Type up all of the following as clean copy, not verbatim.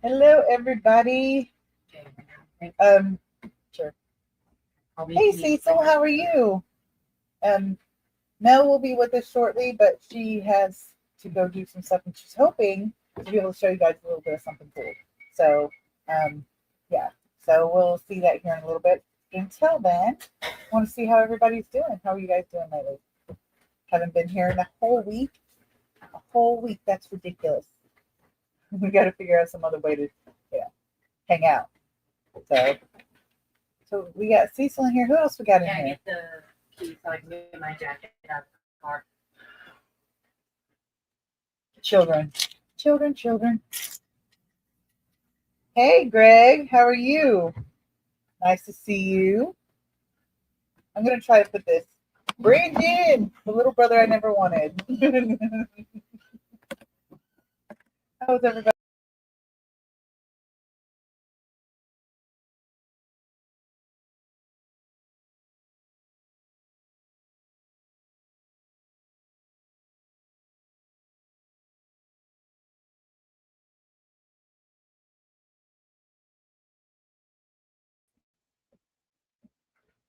Hello, everybody. Sure. Hey, Cecil, how are you? Um, Mel will be with us shortly, but she has to go do some stuff, and she's hoping to be able to show you guys a little bit of something cool. So, um, yeah. So we'll see that here in a little bit. Until then, I want to see how everybody's doing. How are you guys doing lately? Haven't been here in a whole week. A whole week. That's ridiculous. We got to figure out some other way to, hang out. So, so we got Cecil in here. Who else we got in here? Get the key so I can get my jacket out of the car. Children. Children, children. Hey, Greg, how are you? Nice to see you. I'm going to try to put this. Brandon, the little brother I never wanted. How's everybody?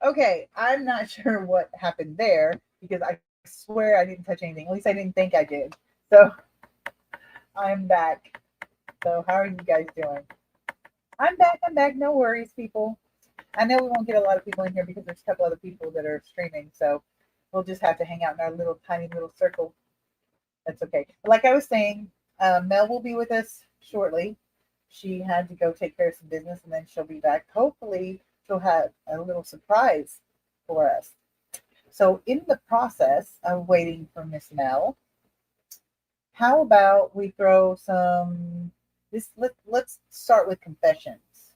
Okay, I'm not sure what happened there because I swear I didn't touch anything. At least I didn't think I did. So I'm back. So how are you guys doing? I'm back. I'm back. No worries, people. I know we won't get a lot of people in here because there's a couple other people that are streaming. So we'll just have to hang out in our little tiny little circle. That's okay. Like I was saying, Mel will be with us shortly. She had to go take care of some business and then she'll be back. Hopefully, she'll have a little surprise for us. So, in the process of waiting for Miss Mel, how about we throw some this let's start with confessions.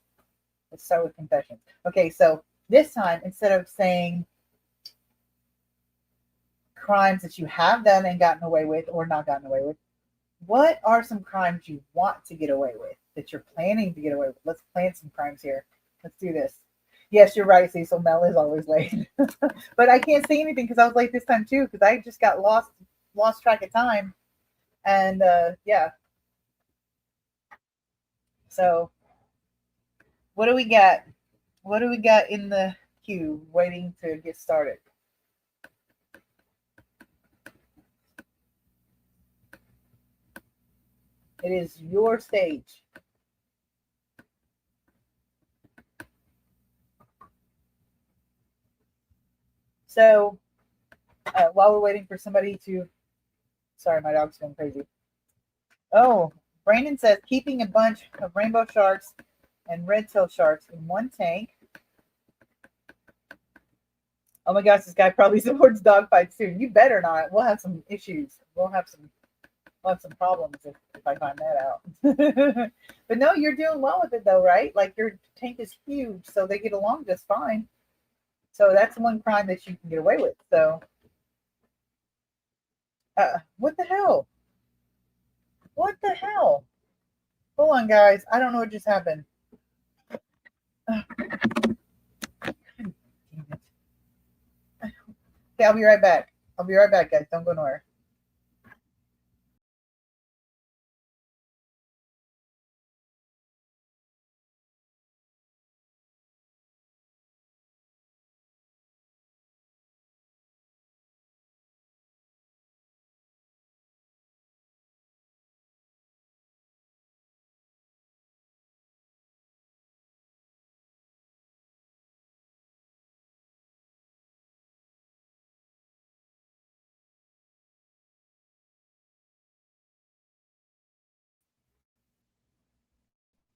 Let's start with confessions. Okay, so this time instead of saying crimes that you have done and gotten away with or not gotten away with, what are some crimes you want to get away with that you're planning to get away with? Let's plan some crimes here. Let's do this. Yes, you're right, Cecil. Mel is always late, but I can't say anything because I was late this time too because I just got lost track of time, and yeah. So what do we got? What do we got in the queue waiting to get started? It is your stage. So while we're waiting for somebody to, sorry, my dog's going crazy. Oh, Brandon says keeping a bunch of rainbow sharks and red-tailed sharks in one tank. Oh my gosh, this guy probably supports dogfights soon. You better not. We'll have some issues. We'll have some problems if I find that out. But no, you're doing well with it though, right? Like your tank is huge, so they get along just fine. So that's one crime that you can get away with. So, what the hell? What the hell? Hold on, guys. I don't know what just happened. Damn it. Okay, I'll be right back. I'll be right back, guys. Don't go nowhere.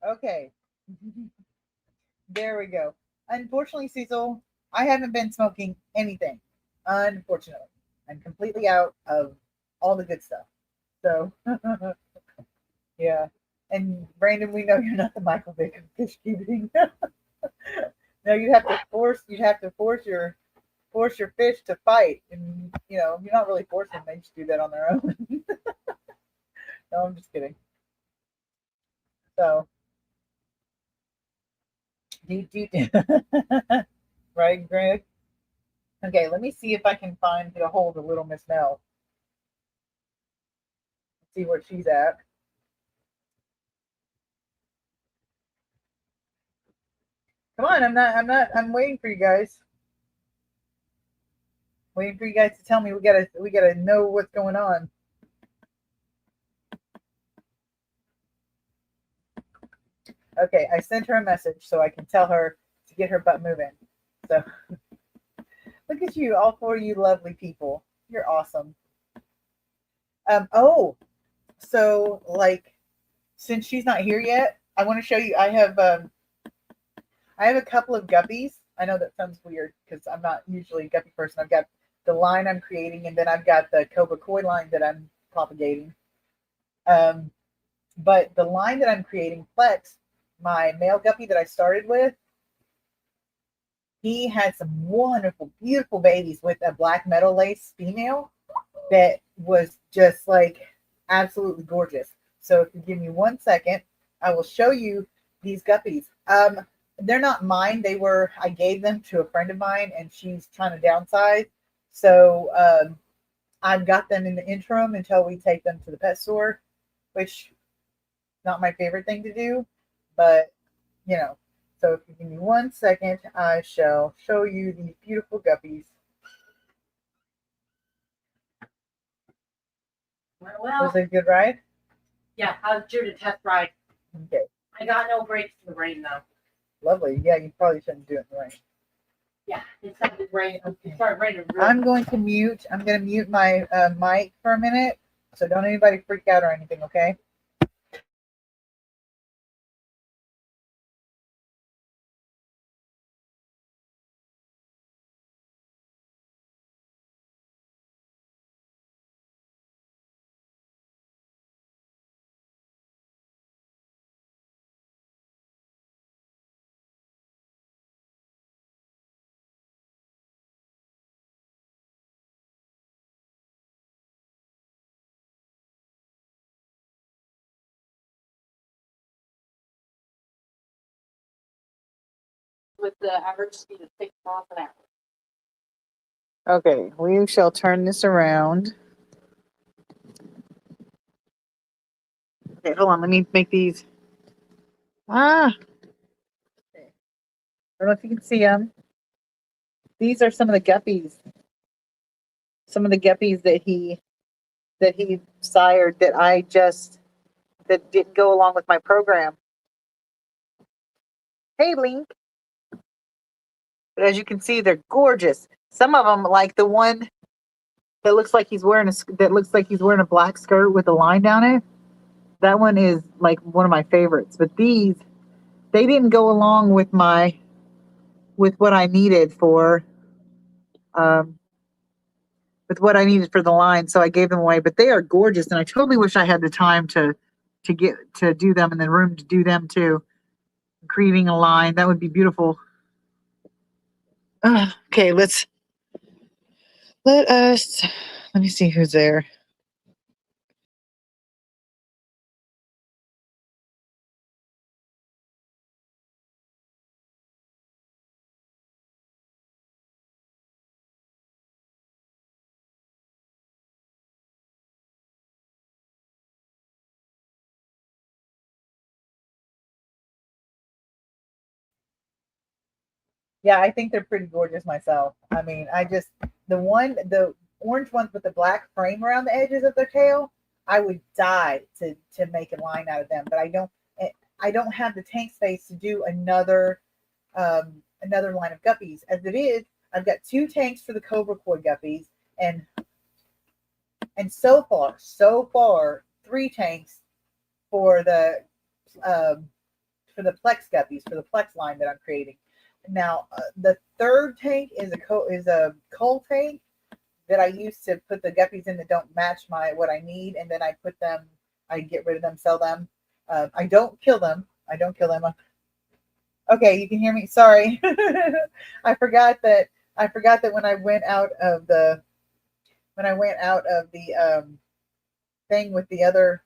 Okay. There we go. Unfortunately, Cecil, I haven't been smoking anything. Unfortunately, I'm completely out of all the good stuff. So, yeah. And Brandon, we know you're not the Michael Vick of fish keeping. No, you'd have to force your fish to fight, and you're not really forcing them; they just do that on their own. No, I'm just kidding. So, do right, Greg? Okay, let me see if I can get a hold of little Miss Mel. See where she's at. Come on, I'm waiting for you guys. Waiting for you guys to tell me. We gotta know what's going on. Okay, I sent her a message so I can tell her to get her butt moving. So look at you, all four of you lovely people. You're awesome. Oh, so like since she's not here yet, I want to show you. I have a couple of guppies. I know that sounds weird because I'm not usually a guppy person. I've got the line I'm creating, and then I've got the Cobra Koi line that I'm propagating. Um, but the line that I'm creating, Plex, my male guppy that I started with, he had some wonderful, beautiful babies with a black metal lace female that was just like absolutely gorgeous. So if you give me 1 second, I will show you these guppies. They're not mine. I gave them to a friend of mine, and she's trying to downsize. So I've got them in the interim until we take them to the pet store, which is not my favorite thing to do, but you know. So if you give me 1 second, I shall show you these beautiful guppies. Well, Was it a good ride? yeah, how's Judith test ride? Okay, I got no brakes in the rain though. lovely. Yeah, you probably shouldn't do it in the rain. Yeah, it started raining. Okay. It started raining. Really I'm going to mute my mic for a minute, so don't anybody freak out or anything, okay? with the average speed of 6 miles an hour. Okay, we shall turn this around. Okay, hold on. Let me make these. Okay. I don't know if you can see them. These are some of the guppies. Some of the guppies that he sired that didn't go along with my program. Hey, Link. But as you can see, they're gorgeous. Some of them, like the one that looks like he's wearing a black skirt with a line down it. That one is like one of my favorites. But these, they didn't go along with what I needed um, the line, so I gave them away. But they are gorgeous, and I totally wish I had the time to do them and the room to do them too. Creating a line, that would be beautiful. Okay, let me see who's there. Yeah, I think they're pretty gorgeous myself. I mean, the orange ones with the black frame around the edges of their tail, I would die to make a line out of them, but I don't have the tank space to do another line of guppies. As it is, I've got two tanks for the Cobra Koi guppies, and so far, three tanks for the um, Plex guppies, for the Plex line that I'm creating. Now, the third tank is a coal tank that I use to put the guppies in that don't match what I need, and then I get rid of them, sell them. I don't kill them. Okay, you can hear me. Sorry, I forgot that. When I went out of the thing with the other,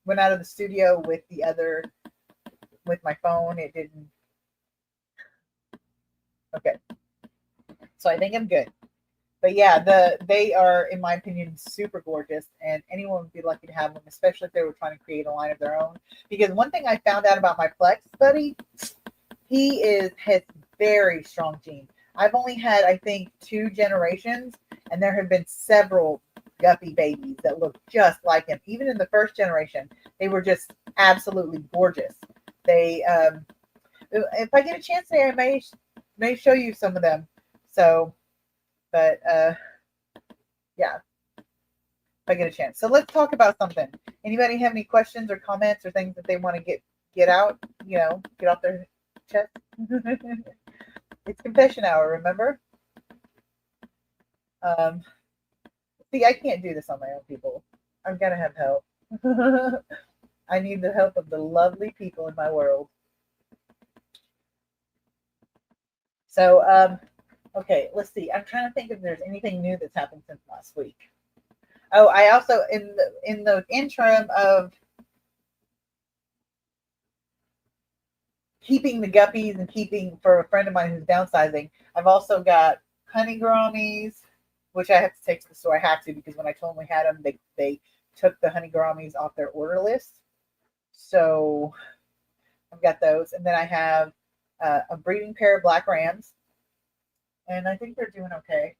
went out of the studio with my phone. It didn't. Okay, so I think I'm good. But yeah, they are, in my opinion, super gorgeous, and anyone would be lucky to have them, especially if they were trying to create a line of their own. Because one thing I found out about my Plex buddy, has very strong genes. I've only had, I think, 2 generations, and there have been several guppy babies that look just like him. Even in the first generation, they were just absolutely gorgeous. They, if I get a chance today, I may show you some of them. So, but yeah, if I get a chance. So let's talk about something. Anybody have any questions or comments or things that they want to get out? You know, get off their chest. It's confession hour, remember? See, I can't do this on my own, people. I've got to have help. I need the help of the lovely people in my world. So, okay, let's see. I'm trying to think if there's anything new that's happened since last week. Oh, I also in the interim of keeping the guppies and keeping for a friend of mine who's downsizing, I've also got honey gouramis, which I have to take to the store. I have to because when I told them we had them, they took the honey gouramis off their order list. So I've got those, and then I have a breeding pair of black rams, and I think they're doing okay.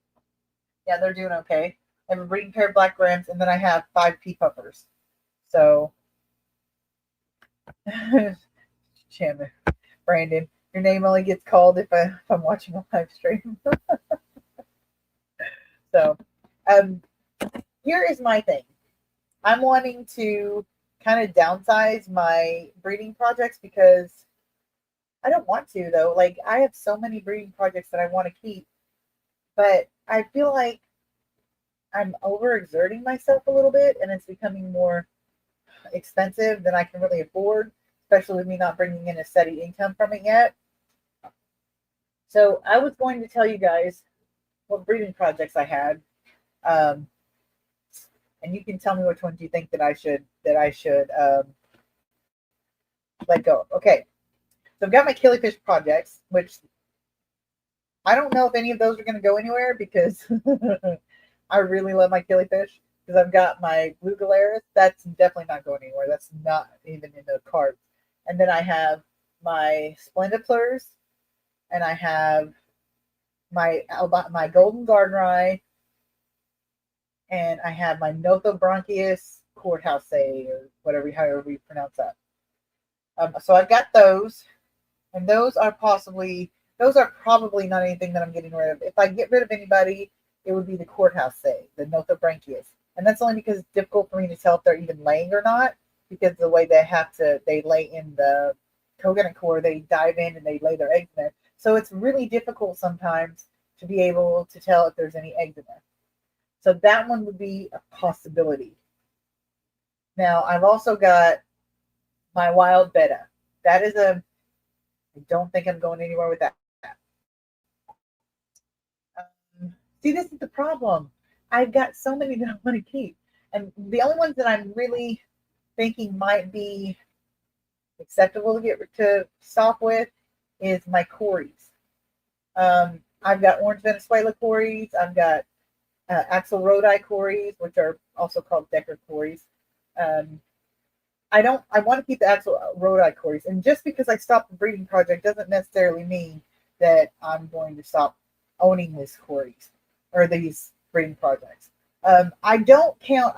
Yeah, they're doing okay. I have a breeding pair of black rams, and then I have 5 pea puffers. So, Chandler, Brandon, your name only gets called if I'm watching a live stream. So, here is my thing. I'm wanting to kind of downsize my breeding projects because I don't want to, though. Like, I have so many breeding projects that I want to keep, but I feel like I'm overexerting myself a little bit and it's becoming more expensive than I can really afford, especially with me not bringing in a steady income from it yet. So I was going to tell you guys what breeding projects I had, and you can tell me which ones you think that I should let go of. Okay, so I've got my killifish projects, which I don't know if any of those are going to go anywhere because I really love my killifish. Because I've got my blue galaris, that's definitely not going anywhere. That's not even in the cards. And then I have my splendiplurs, and I have my golden gardenrye, and I have my Nothobronchius courthouse, or whatever, however you pronounce that. So I've got those, and those are probably not anything that I'm getting rid of. If I get rid of anybody, it would be the courthouse, the Nothobranchius. And that's only because it's difficult for me to tell if they're even laying or not, because the way they lay in the coconut core, they dive in and they lay their eggs in there. So it's really difficult sometimes to be able to tell if there's any eggs in there. So that one would be a possibility. Now, I've also got my wild betta. I don't think I'm going anywhere with that. See, this is the problem. I've got so many that I want to keep. And the only ones that I'm really thinking might be acceptable to stop with is my Cories. I've got Orange Venezuela Cories. I've got Axelrodi Cories, which are also called Decker Cories. I want to keep the Axelrodi Cories. And just because I stopped the breeding project doesn't necessarily mean that I'm going to stop owning these Cories or these breeding projects. I don't count.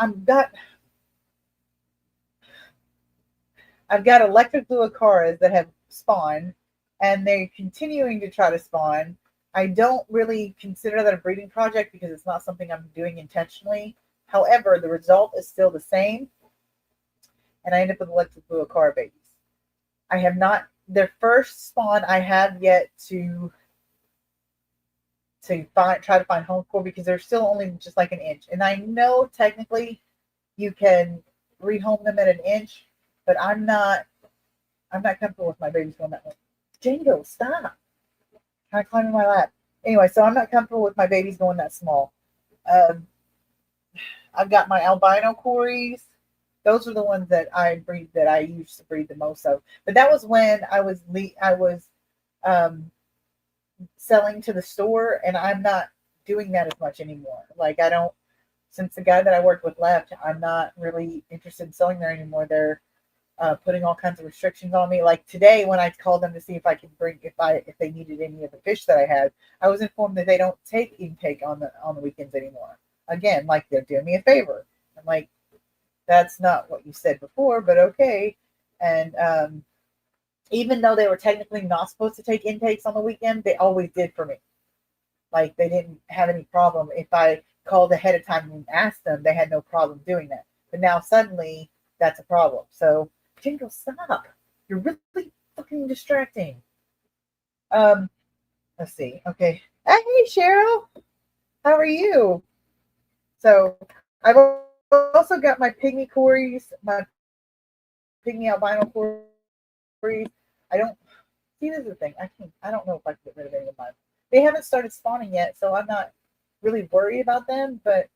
I've got electric blue Acaras that have spawned, and they're continuing to try to spawn. I don't really consider that a breeding project because it's not something I'm doing intentionally. However, the result is still the same, and I end up with electric blue Acara babies. I have not. Their first spawn, I have yet to try to find home for because they're still only just like an inch. And I know technically you can rehome them at an inch, but I'm not comfortable with my babies going that way. Django, stop. Trying to climb in my lap. Anyway, so I'm not comfortable with my babies going that small. I've got my albino Cories. Those are the ones that I used to breed the most of. But that was when I was selling to the store, and I'm not doing that as much anymore. Like, I don't, since the guy that I worked with left, I'm not really interested in selling there anymore. putting all kinds of restrictions on me. Like today, when I called them to see if I could bring if they needed any of the fish that I had, I was informed that they don't take intake on the weekends anymore. Again, like they're doing me a favor. I'm like, that's not what you said before, but okay. And even though they were technically not supposed to take intakes on the weekend, they always did for me. Like they didn't have any problem if I called ahead of time and asked them. They had no problem doing that. But now suddenly that's a problem. So Jingle, stop! You're really fucking distracting. Let's see. Okay. Hey, Cheryl, how are you? So I've also got my pygmy cories, my pygmy albino cories. I don't see, this is the thing. I don't know if I can get rid of any of mine. They haven't started spawning yet, so I'm not really worried about them, but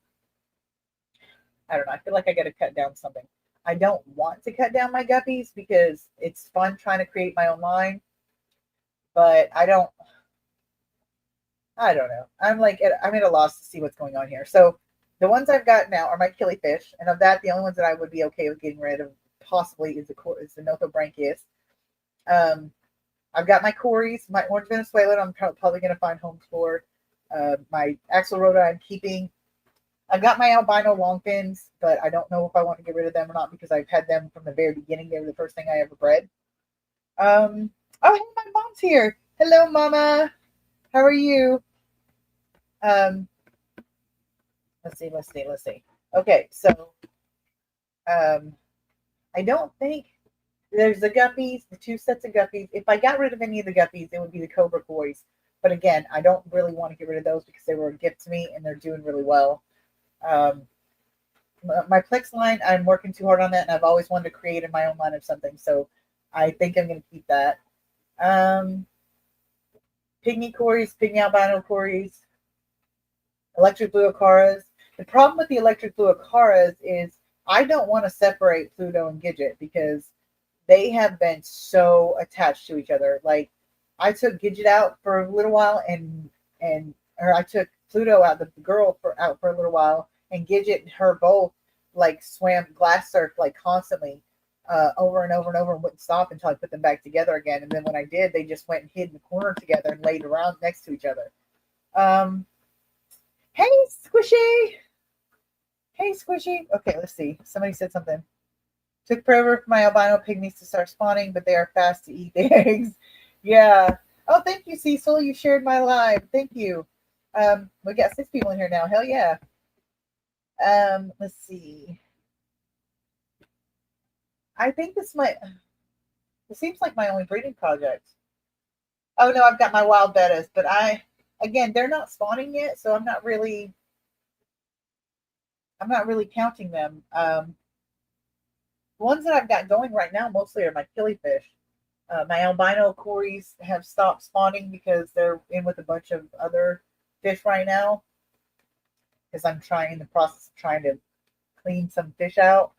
I don't know. I feel like I got to cut down something. I don't want to cut down my guppies because it's fun trying to create my own line, but I don't know. I'm at a loss to see what's going on here. So the ones I've got now are my killifish, and of that, the only ones that I would be okay with getting rid of possibly is the Nothobranchius. I've got my cories, my orange Venezuelan. I'm probably going to find homes for. My axolotl I'm keeping. I've got my albino longfins, but I don't know if I want to get rid of them or not because I've had them from the very beginning. They were the first thing I ever bred. Oh, hey, my mom's here. Hello, Mama. How are you? Let's see. Okay, so I don't think there's the guppies, the two sets of guppies. If I got rid of any of the guppies, it would be the Cobra Kois. But again, I don't really want to get rid of those because they were a gift to me and they're doing really well. My Plex line, I'm working too hard on that, and I've always wanted to create in my own line of something, so I think I'm going to keep that. Pygmy cories, pygmy albino cories, electric blue acaras. The problem with the electric blue acaras is I don't want to separate Pluto and Gidget because they have been so attached to each other. Like I took Gidget out for a little while, or I took Pluto out, the girl out for a little while, and Gidget and her both like swam glass surf like constantly, over and over and over, and wouldn't stop until I put them back together again. And then when I did, they just went and hid in the corner together and laid around next to each other. Hey, Squishy. Hey, Squishy. Okay, let's see. Somebody said something. Took forever for my albino pygmies to start spawning, but they are fast to eat the eggs. Yeah. Oh, thank you, Cecil. You shared my live. Thank you. We got 6 people in here now. Hell yeah. Let's see. I think it seems like my only breeding project. Oh no, I've got my wild bettas, but again, they're not spawning yet, so I'm not really counting them. The ones that I've got going right now mostly are my killifish. My albino cories have stopped spawning because they're in with a bunch of other fish right now. Because I'm trying the process of trying to clean some fish out.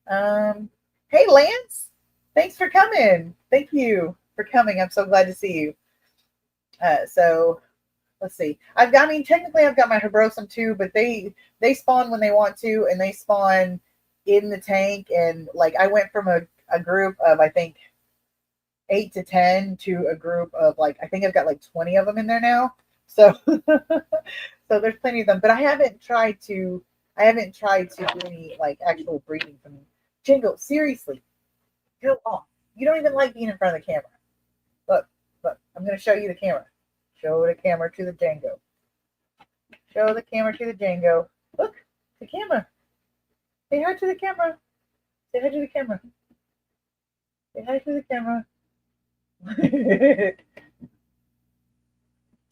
Hey Lance, thanks for coming. Thank you for coming. I'm so glad to see you. So let's see. Technically I've got my Hebrosum too, but they spawn when they want to, and they spawn in the tank. And like I went from a group of I think 8 to 10 to a group of like I think I've got like 20 of them in there now. So so there's plenty of them, but I haven't tried to do any like actual breeding from them. Jingle, seriously, go off. You don't even like being in front of the camera. Look, I'm going to show you the camera. Show the camera to the Django. Show the camera to the Django. Look, the camera. Say hi to the camera. Say hi to the camera. Say hi to the camera.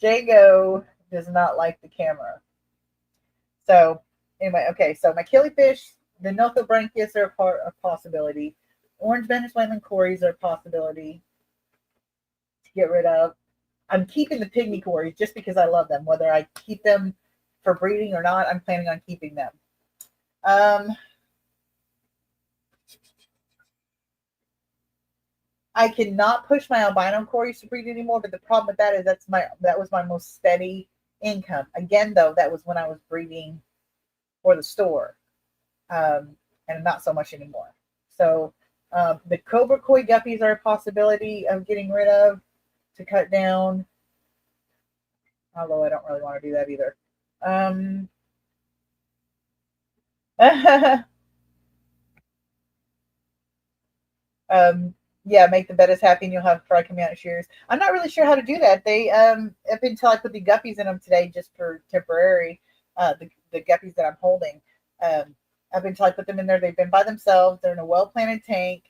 Django does not like the camera. So anyway, okay, so my killifish, the Nothobranchius are a possibility. Orange Venezuelan cories are a possibility to get rid of. I'm keeping the pygmy cories just because I love them. Whether I keep them for breeding or not, I'm planning on keeping them. I cannot push my albino cories to breed anymore, but the problem with that is that was my most steady income. Again, though, that was when I was breeding for the store, and not so much anymore. So the cobra koi guppies are a possibility of getting rid of to cut down. Although I don't really want to do that either. Yeah, make the bettas happy and you'll have pride coming out of shears. I'm not really sure how to do that. They up until I put the guppies in them today just for temporary, the guppies that I'm holding. Up until I put them in there, they've been by themselves. They're in a well planted tank.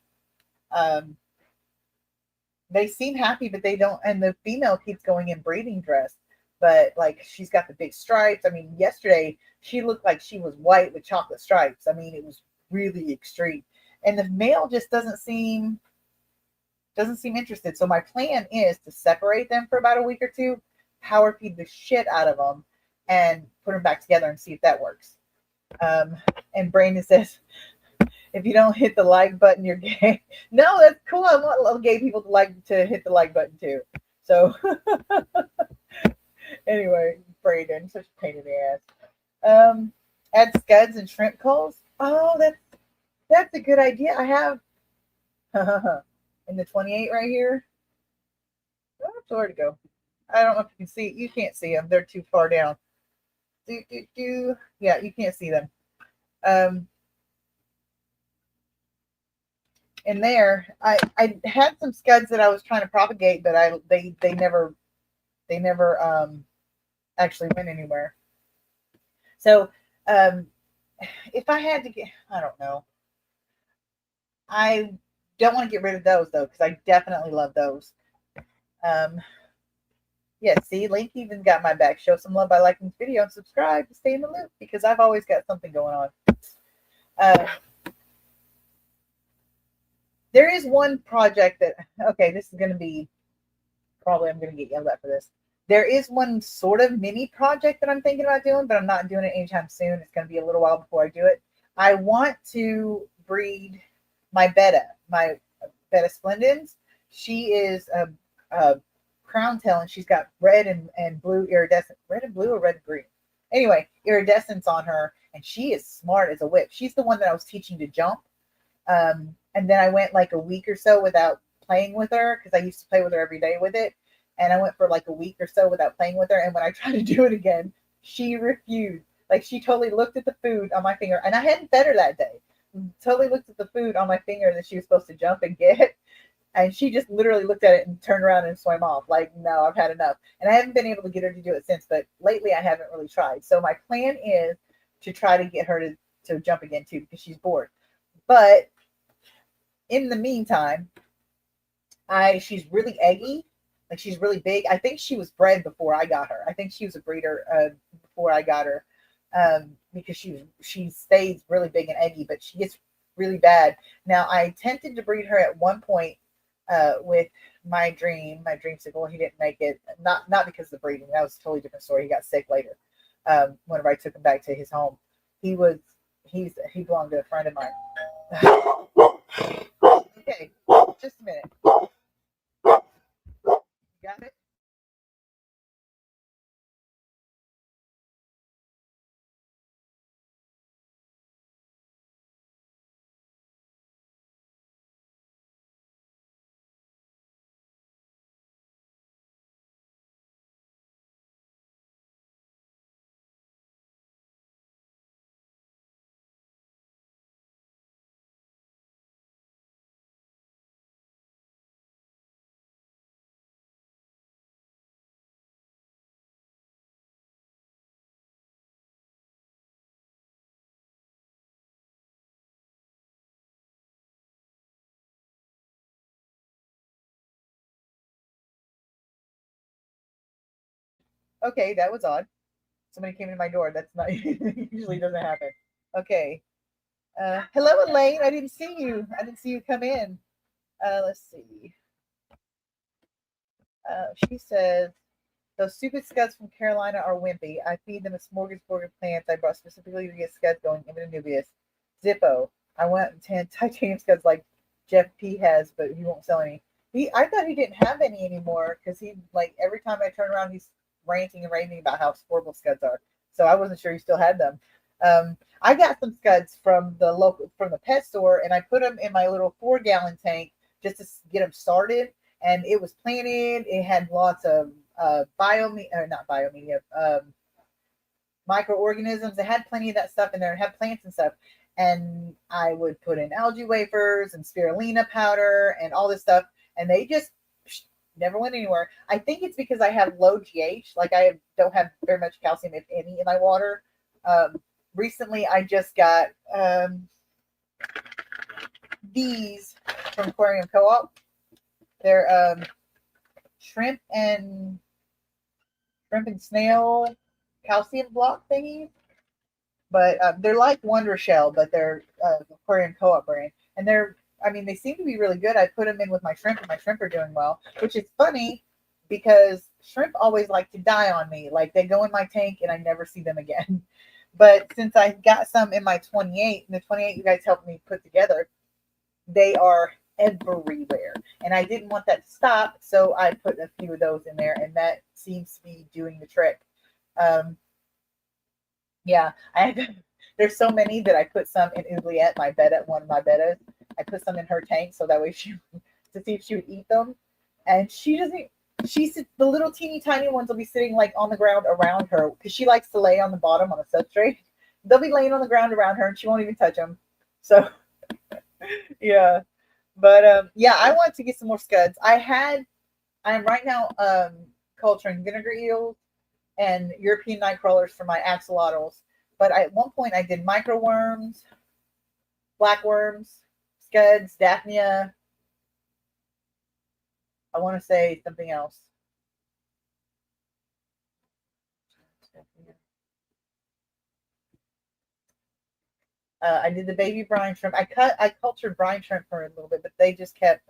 They seem happy, but they don't. And the female keeps going in breeding dress, but like she's got the big stripes. I mean, yesterday she looked like she was white with chocolate stripes. I mean, it was really extreme. And the male just doesn't seem interested. So my plan is to separate them for about a week or two, power feed the shit out of them, and put them back together and see if that works. And Brandon says, if you don't hit the like button, you're gay. No, that's cool. I want gay people to hit the like button too. So anyway, Brandon, such a pain in the ass. Add scuds and shrimp culls. Oh, that's a good idea. I have in the 28 right here. Oh, where to go? I don't know if you can see. You can't see them. They're too far down. Yeah, you can't see them. In there, I had some scuds that I was trying to propagate, but they never actually went anywhere. So if I had to get, I don't know. I don't want to get rid of those though, because I definitely love those. Yeah, see, Link even got my back. Show some love by liking this video and subscribe to stay in the loop because I've always got something going on. There is one project that, okay, this is going to be, probably I'm going to get yelled at for this. There is one sort of mini project that I'm thinking about doing, but I'm not doing it anytime soon. It's going to be a little while before I do it. I want to breed my Betta Splendens. She is a crown tail, and she's got red and blue iridescent. Red and blue or red and green? Anyway, iridescence on her, and she is smart as a whip. She's the one that I was teaching to jump. And then I went like a week or so without playing with her because I used to play with her every day with it. And I went for like a week or so without playing with her. And when I tried to do it again, she refused. Like she totally looked at the food on my finger, and I hadn't fed her that day. Totally looked at the food on my finger that she was supposed to jump and get. And she just literally looked at it and turned around and swam off. Like, no, I've had enough. And I haven't been able to get her to do it since, but lately I haven't really tried. So my plan is to try to get her to jump again too, because she's bored. But in the meantime, she's really eggy. Like she's really big. I think she was bred before I got her. I think she was a breeder before I got her, because she stays really big and eggy, but she gets really bad. Now I attempted to breed her at one point with my dreamsicle. He didn't make it, not because of the breeding. That was a totally different story. He got sick later. Whenever I took him back to his home, he belonged to a friend of mine. Okay, just a minute. You got it? Okay, that was odd. Somebody came in my door. That's not usually doesn't happen. Okay. Hello, Elaine. I didn't see you. I didn't see you come in. Let's see. She says, those stupid scuds from Carolina are wimpy. I feed them a smorgasbord of plants I brought specifically to get scuds going in Nubius. Zippo. I want titanium scuds like Jeff P has, but he won't sell any. I thought he didn't have any anymore because he, like, every time I turn around, he's ranting and raving about how horrible scuds are. So I wasn't sure he still had them. I got some scuds from the pet store, and I put them in my little 4-gallon tank just to get them started. And it was planted. It had lots of or not biomedia, microorganisms. It had plenty of that stuff in there. It had plants and stuff. And I would put in algae wafers and spirulina powder and all this stuff, and they just never went anywhere. I think it's because I have low GH. Like I don't have very much calcium, if any, in my water. Recently, I just got these from Aquarium Co-op. They're shrimp and snail calcium block thingies. But they're like Wonder Shell, but they're Aquarium Co-op brand, and they seem to be really good. I put them in with my shrimp, and my shrimp are doing well, which is funny because shrimp always like to die on me. Like they go in my tank, and I never see them again. But since I got some in my 28, and the 28 you guys helped me put together, they are everywhere, and I didn't want that to stop, so I put a few of those in there, and that seems to be doing the trick. Yeah, there's so many that I put some in Oubliette, my betta, one of my bettas. I put some in her tank so that way to see if she would eat them. And she doesn't, the little teeny tiny ones will be sitting like on the ground around her because she likes to lay on the bottom on a substrate. They'll be laying on the ground around her and she won't even touch them. So, yeah. But yeah, I want to get some more scuds. I'm right now culturing vinegar eels and European night crawlers for my axolotls. But at one point I did microworms, blackworms, scuds, Daphnia. I want to say something else. I did the baby brine shrimp. I cultured brine shrimp for a little bit, but they just kept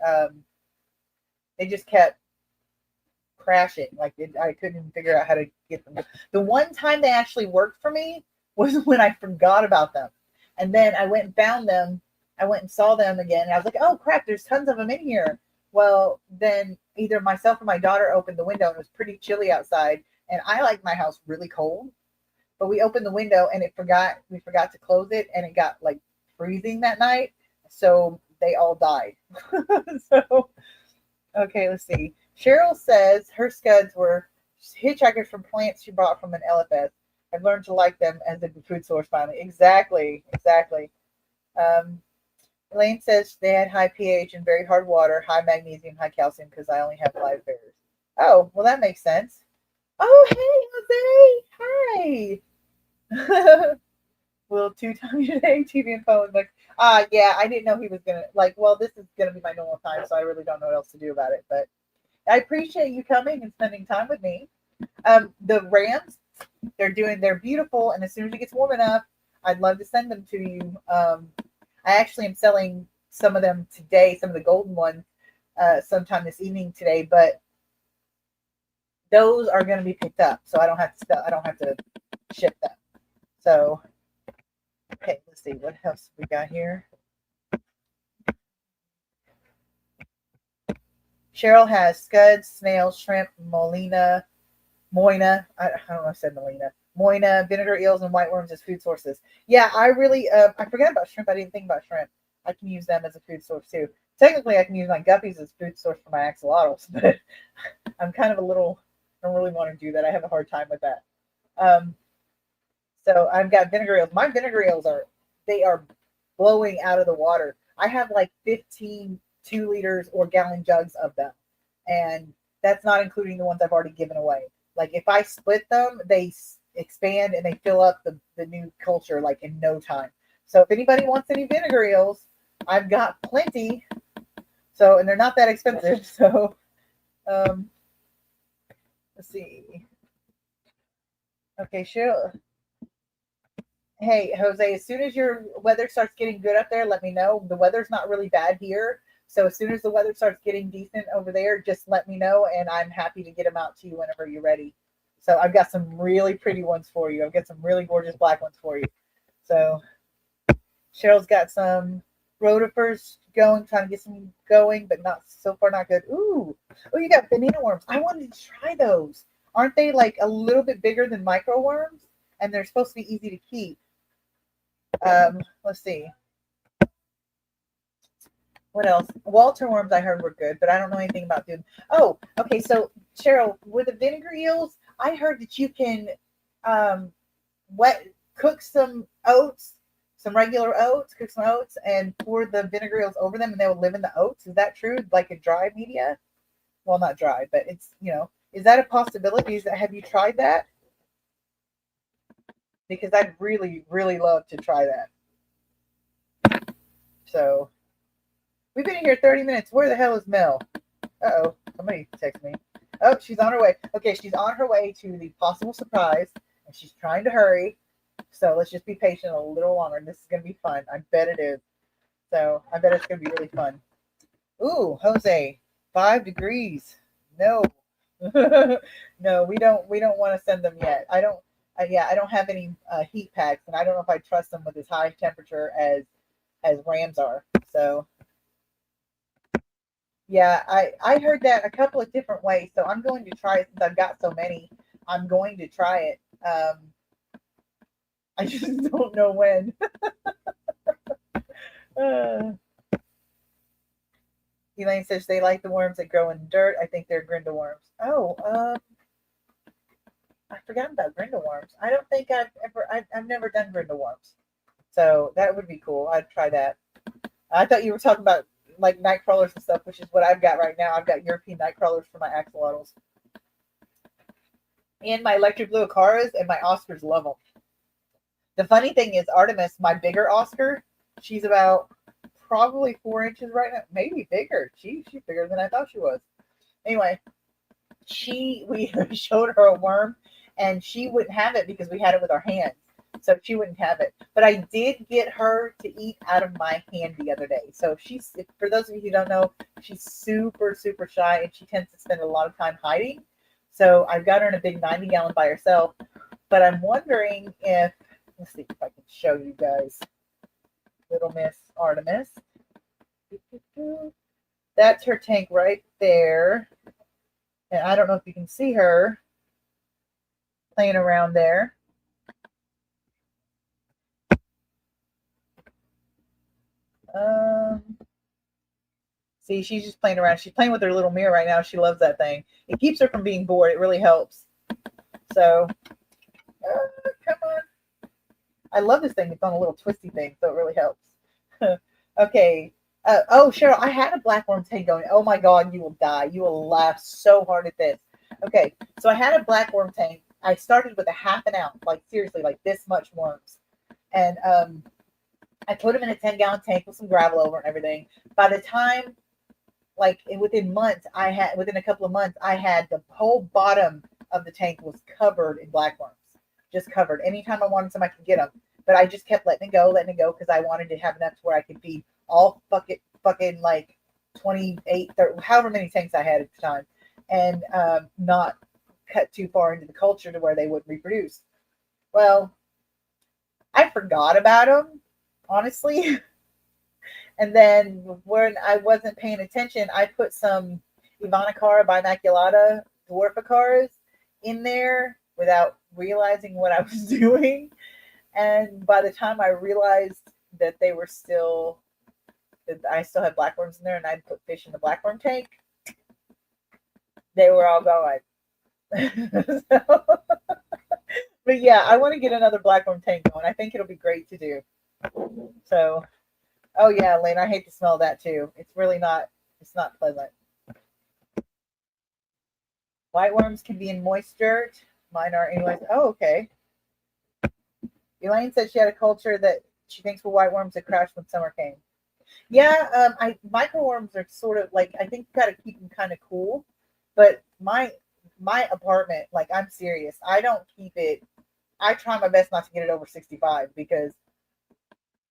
crashing. Like I couldn't even figure out how to get them. The one time they actually worked for me was when I forgot about them, and then I went and found them. I went and saw them again, and I was like, "Oh crap! There's tons of them in here." Well, then either myself or my daughter opened the window, and it was pretty chilly outside, and I like my house really cold. But we opened the window and we forgot to close it, and it got like freezing that night. So they all died. So, okay, let's see. Cheryl says her scuds were hitchhikers from plants she bought from an LFS. I've learned to like them as a food source finally. Exactly. Elaine says they had high pH and very hard water, high magnesium, high calcium because I only have live bears. Oh, well, that makes sense. Oh, hey, Jose. Hi. Will 2 times a day TV and phone. Like, yeah, I didn't know he was going to, like, well, this is going to be my normal time, so I really don't know what else to do about it. But I appreciate you coming and spending time with me. The Rams, they're beautiful, and as soon as it gets warm enough, I'd love to send them to you. I actually am selling some of them today, some of the golden ones, sometime this evening today, but those are going to be picked up, so I don't have to ship them. So, okay, let's see what else we got here. Cheryl has scuds, snails, shrimp, moina. I don't know if I said moina, vinegar eels, and white worms as food sources. Yeah, I really I forgot about shrimp. I didn't think about shrimp. I can use them as a food source too. Technically, I can use my guppies as food source for my axolotls, but I'm kind of I don't really want to do that. I have a hard time with that. So I've got vinegar eels. My vinegar eels they are blowing out of the water. I have like 15 2-liters or gallon jugs of them, and that's not including the ones I've already given away. Like if I split them, they expand and they fill up the new culture like in no time. So if anybody wants any vinegar eels, I've got plenty. So, and they're not that expensive. So, let's see. Okay, sure. Hey, Jose, as soon as your weather starts getting good up there, let me know. The weather's not really bad here. So as soon as the weather starts getting decent over there, just let me know, and I'm happy to get them out to you whenever you're ready. So I've got some really pretty ones for you. I've got some really gorgeous black ones for you. So Cheryl's got some rotifers going, trying to get some going, but not so far, not good. Ooh, oh, you got banana worms. I wanted to try those. Aren't they like a little bit bigger than micro worms? And they're supposed to be easy to keep. Let's see. What else? Walter worms I heard were good, but I don't know anything about doing. Oh, okay. So Cheryl, with the vinegar eels, I heard that you can um, wet cook some oats, some regular oats, cook some oats, and pour the vinegar eels over them, and they will live in the oats. Is that true? Like a dry media? Well, not dry, but it's is that a possibility? Have you tried that? Because I'd really, really love to try that. So we've been here 30 minutes. Where the hell is Mel? Uh-oh, somebody text me. Oh, she's on her way. Okay, she's on her way to the possible surprise, and she's trying to hurry. So let's just be patient a little longer. This is going to be fun. I bet it is. So I bet it's going to be really fun. Ooh, Jose, 5 degrees. No, no, we don't want to send them yet. I don't. Yeah, I don't have any heat packs, and I don't know if I trust them with as high temperature as rams are. So yeah, I heard that a couple of different ways. So I'm going to try it since I've got so many. I'm going to try it. I just don't know when. Elaine says they like the worms that grow in dirt. I think they're Grindel worms. Oh, I forgot about Grindel worms. I don't think I've never done Grindel worms. So that would be cool. I'd try that. I thought you were talking about like night crawlers and stuff, which is what I've got right now. I've got European night crawlers for my axolotls. And my electric blue Acaras and my Oscars love them. The funny thing is Artemis, my bigger Oscar, she's about probably 4 inches right now, maybe bigger. She's bigger than I thought she was. Anyway, we showed her a worm and she wouldn't have it because we had it with our hands. So she wouldn't have it. But I did get her to eat out of my hand the other day. So for those of you who don't know, she's super, super shy and she tends to spend a lot of time hiding. So I've got her in a big 90-gallon by herself. But I'm wondering if, let's see if I can show you guys little Miss Artemis. That's her tank right there. And I don't know if you can see her playing around there. See, she's just playing around. She's playing with her little mirror right now. She loves that thing. It keeps her from being bored. It really helps. So, come on. I love this thing. It's on a little twisty thing, so it really helps. Okay. Oh, Cheryl, I had a blackworm tank going. Oh my God, you will die. You will laugh so hard at this. Okay, so I had a blackworm tank. I started with a half an ounce, like seriously, like this much worms. And I put them in a 10-gallon tank with some gravel over and everything. By the time, like within a couple of months, I had the whole bottom of the tank was covered in blackworms, just covered. Anytime I wanted some, I could get them. But I just kept letting it go because I wanted to have enough to where I could feed all fucking like 28, 30, however many tanks I had at the time, and not cut too far into the culture to where they wouldn't reproduce. Well, I forgot about them, honestly. And then when I wasn't paying attention, I put some Ivanacara bimaculata dwarficaras in there without realizing what I was doing. And by the time I realized that I still had blackworms in there and I'd put fish in the blackworm tank, they were all gone. But yeah, I want to get another blackworm tank going. I think it'll be great to do. So, oh yeah, Lane, I hate the smell of that too. It's not pleasant. White worms can be in moist dirt. Mine are anyways. Oh, okay. Elaine said she had a culture that she thinks were white worms that crashed when summer came. Yeah, microworms are sort of like, I think you got to keep them kind of cool. But my apartment, like, I'm serious. I don't keep it. I try my best not to get it over 65 because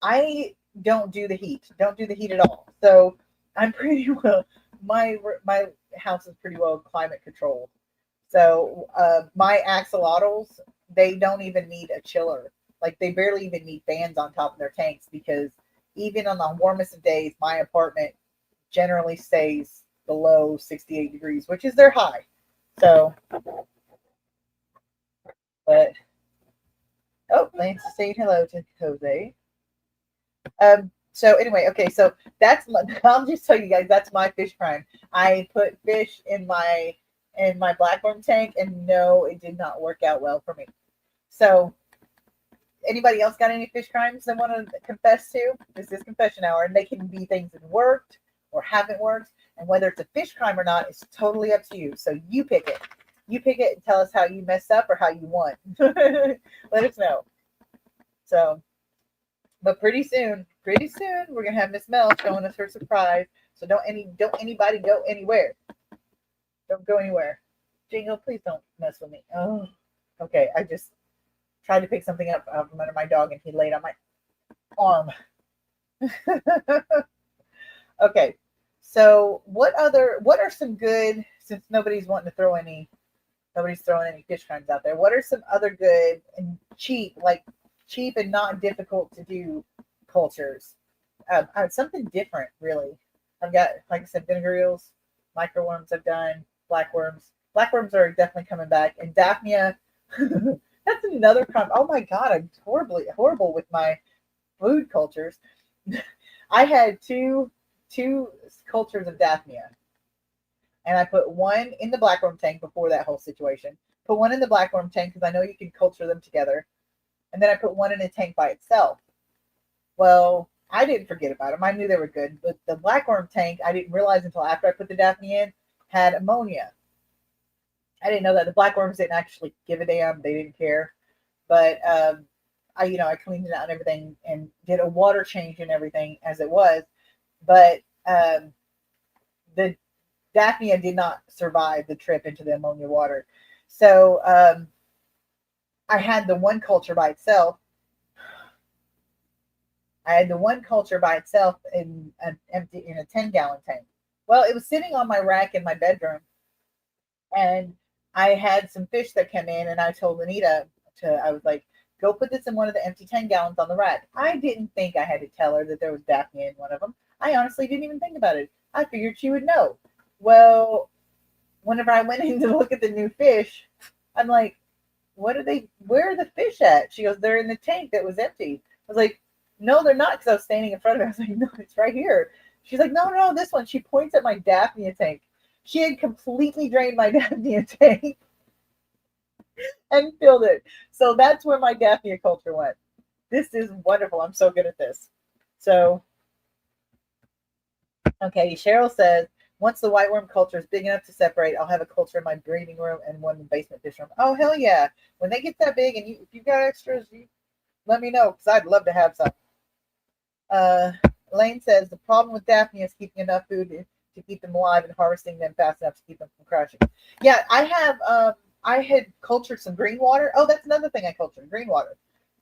I don't do the heat. Don't do the heat at all. So I'm pretty well. My house is pretty well climate controlled. So my axolotls, they don't even need a chiller. Like they barely even need fans on top of their tanks because even on the warmest of days, my apartment generally stays below 68 degrees, which is their high. So, but oh, Lance is saying hello to Jose. So anyway, okay, so that's my, I'll just tell you guys that's my fish crime. I put fish in my blackworm tank, and no, it did not work out well for me. So anybody else got any fish crimes they want to confess to? This is confession hour, and they can be things that worked or haven't worked, and whether it's a fish crime or not, it's totally up to you. So you pick it. You pick it and tell us how you messed up or how you won. Let us know. So, but pretty soon, we're gonna have Miss Mel showing us her surprise. So don't anybody go anywhere. Don't go anywhere. Jingle, please don't mess with me. Oh, okay. I just tried to pick something up from under my dog, and he laid on my arm. Okay. So what are some good, since nobody's throwing any fish kinds out there. What are some other good and cheap and not difficult to do cultures? Something different, really. I've got, like I said, vinegar eels, microworms I've done, blackworms. Blackworms are definitely coming back. And Daphnia, that's another crime. Oh my God, I'm horrible with my food cultures. I had two cultures of Daphnia, and I put one in the blackworm tank before that whole situation. Put one in the blackworm tank because I know you can culture them together, and then I put one in a tank by itself. Well, I didn't forget about them. I knew they were good, but the blackworm tank I didn't realize until after I put the Daphne in had ammonia. I didn't know that the blackworms didn't actually give a damn. They didn't care, but I cleaned it out and everything and did a water change and everything as it was, but the Daphnia did not survive the trip into the ammonia water. So I had the one culture by itself. I had the one culture by itself in an empty in a 10-gallon tank. Well, it was sitting on my rack in my bedroom, and I had some fish that came in, and I told Anita I was like, go put this in one of the empty 10 gallons on the rack. I didn't think I had to tell her that there was Daphne in one of them. I honestly didn't even think about it. I figured she would know. Well, whenever I went in to look at the new fish, I'm like, where are the fish at? She goes, they're in the tank that was empty. I was like, no, they're not, because I was standing in front of it. I was like, no, it's right here. She's like, no, this one. She points at my Daphnia tank. She had completely drained my Daphnia tank and filled it. So that's where my Daphnia culture went. This is wonderful. I'm so good at this. So, okay, Cheryl says, once the whiteworm culture is big enough to separate, I'll have a culture in my breeding room and one in the basement fish room. Oh, hell yeah. When they get that big and if you've got extras, you let me know, because I'd love to have some. Lane says, the problem with Daphne is keeping enough food to keep them alive and harvesting them fast enough to keep them from crashing. Yeah, I had cultured some green water. Oh, that's another thing I cultured, green water.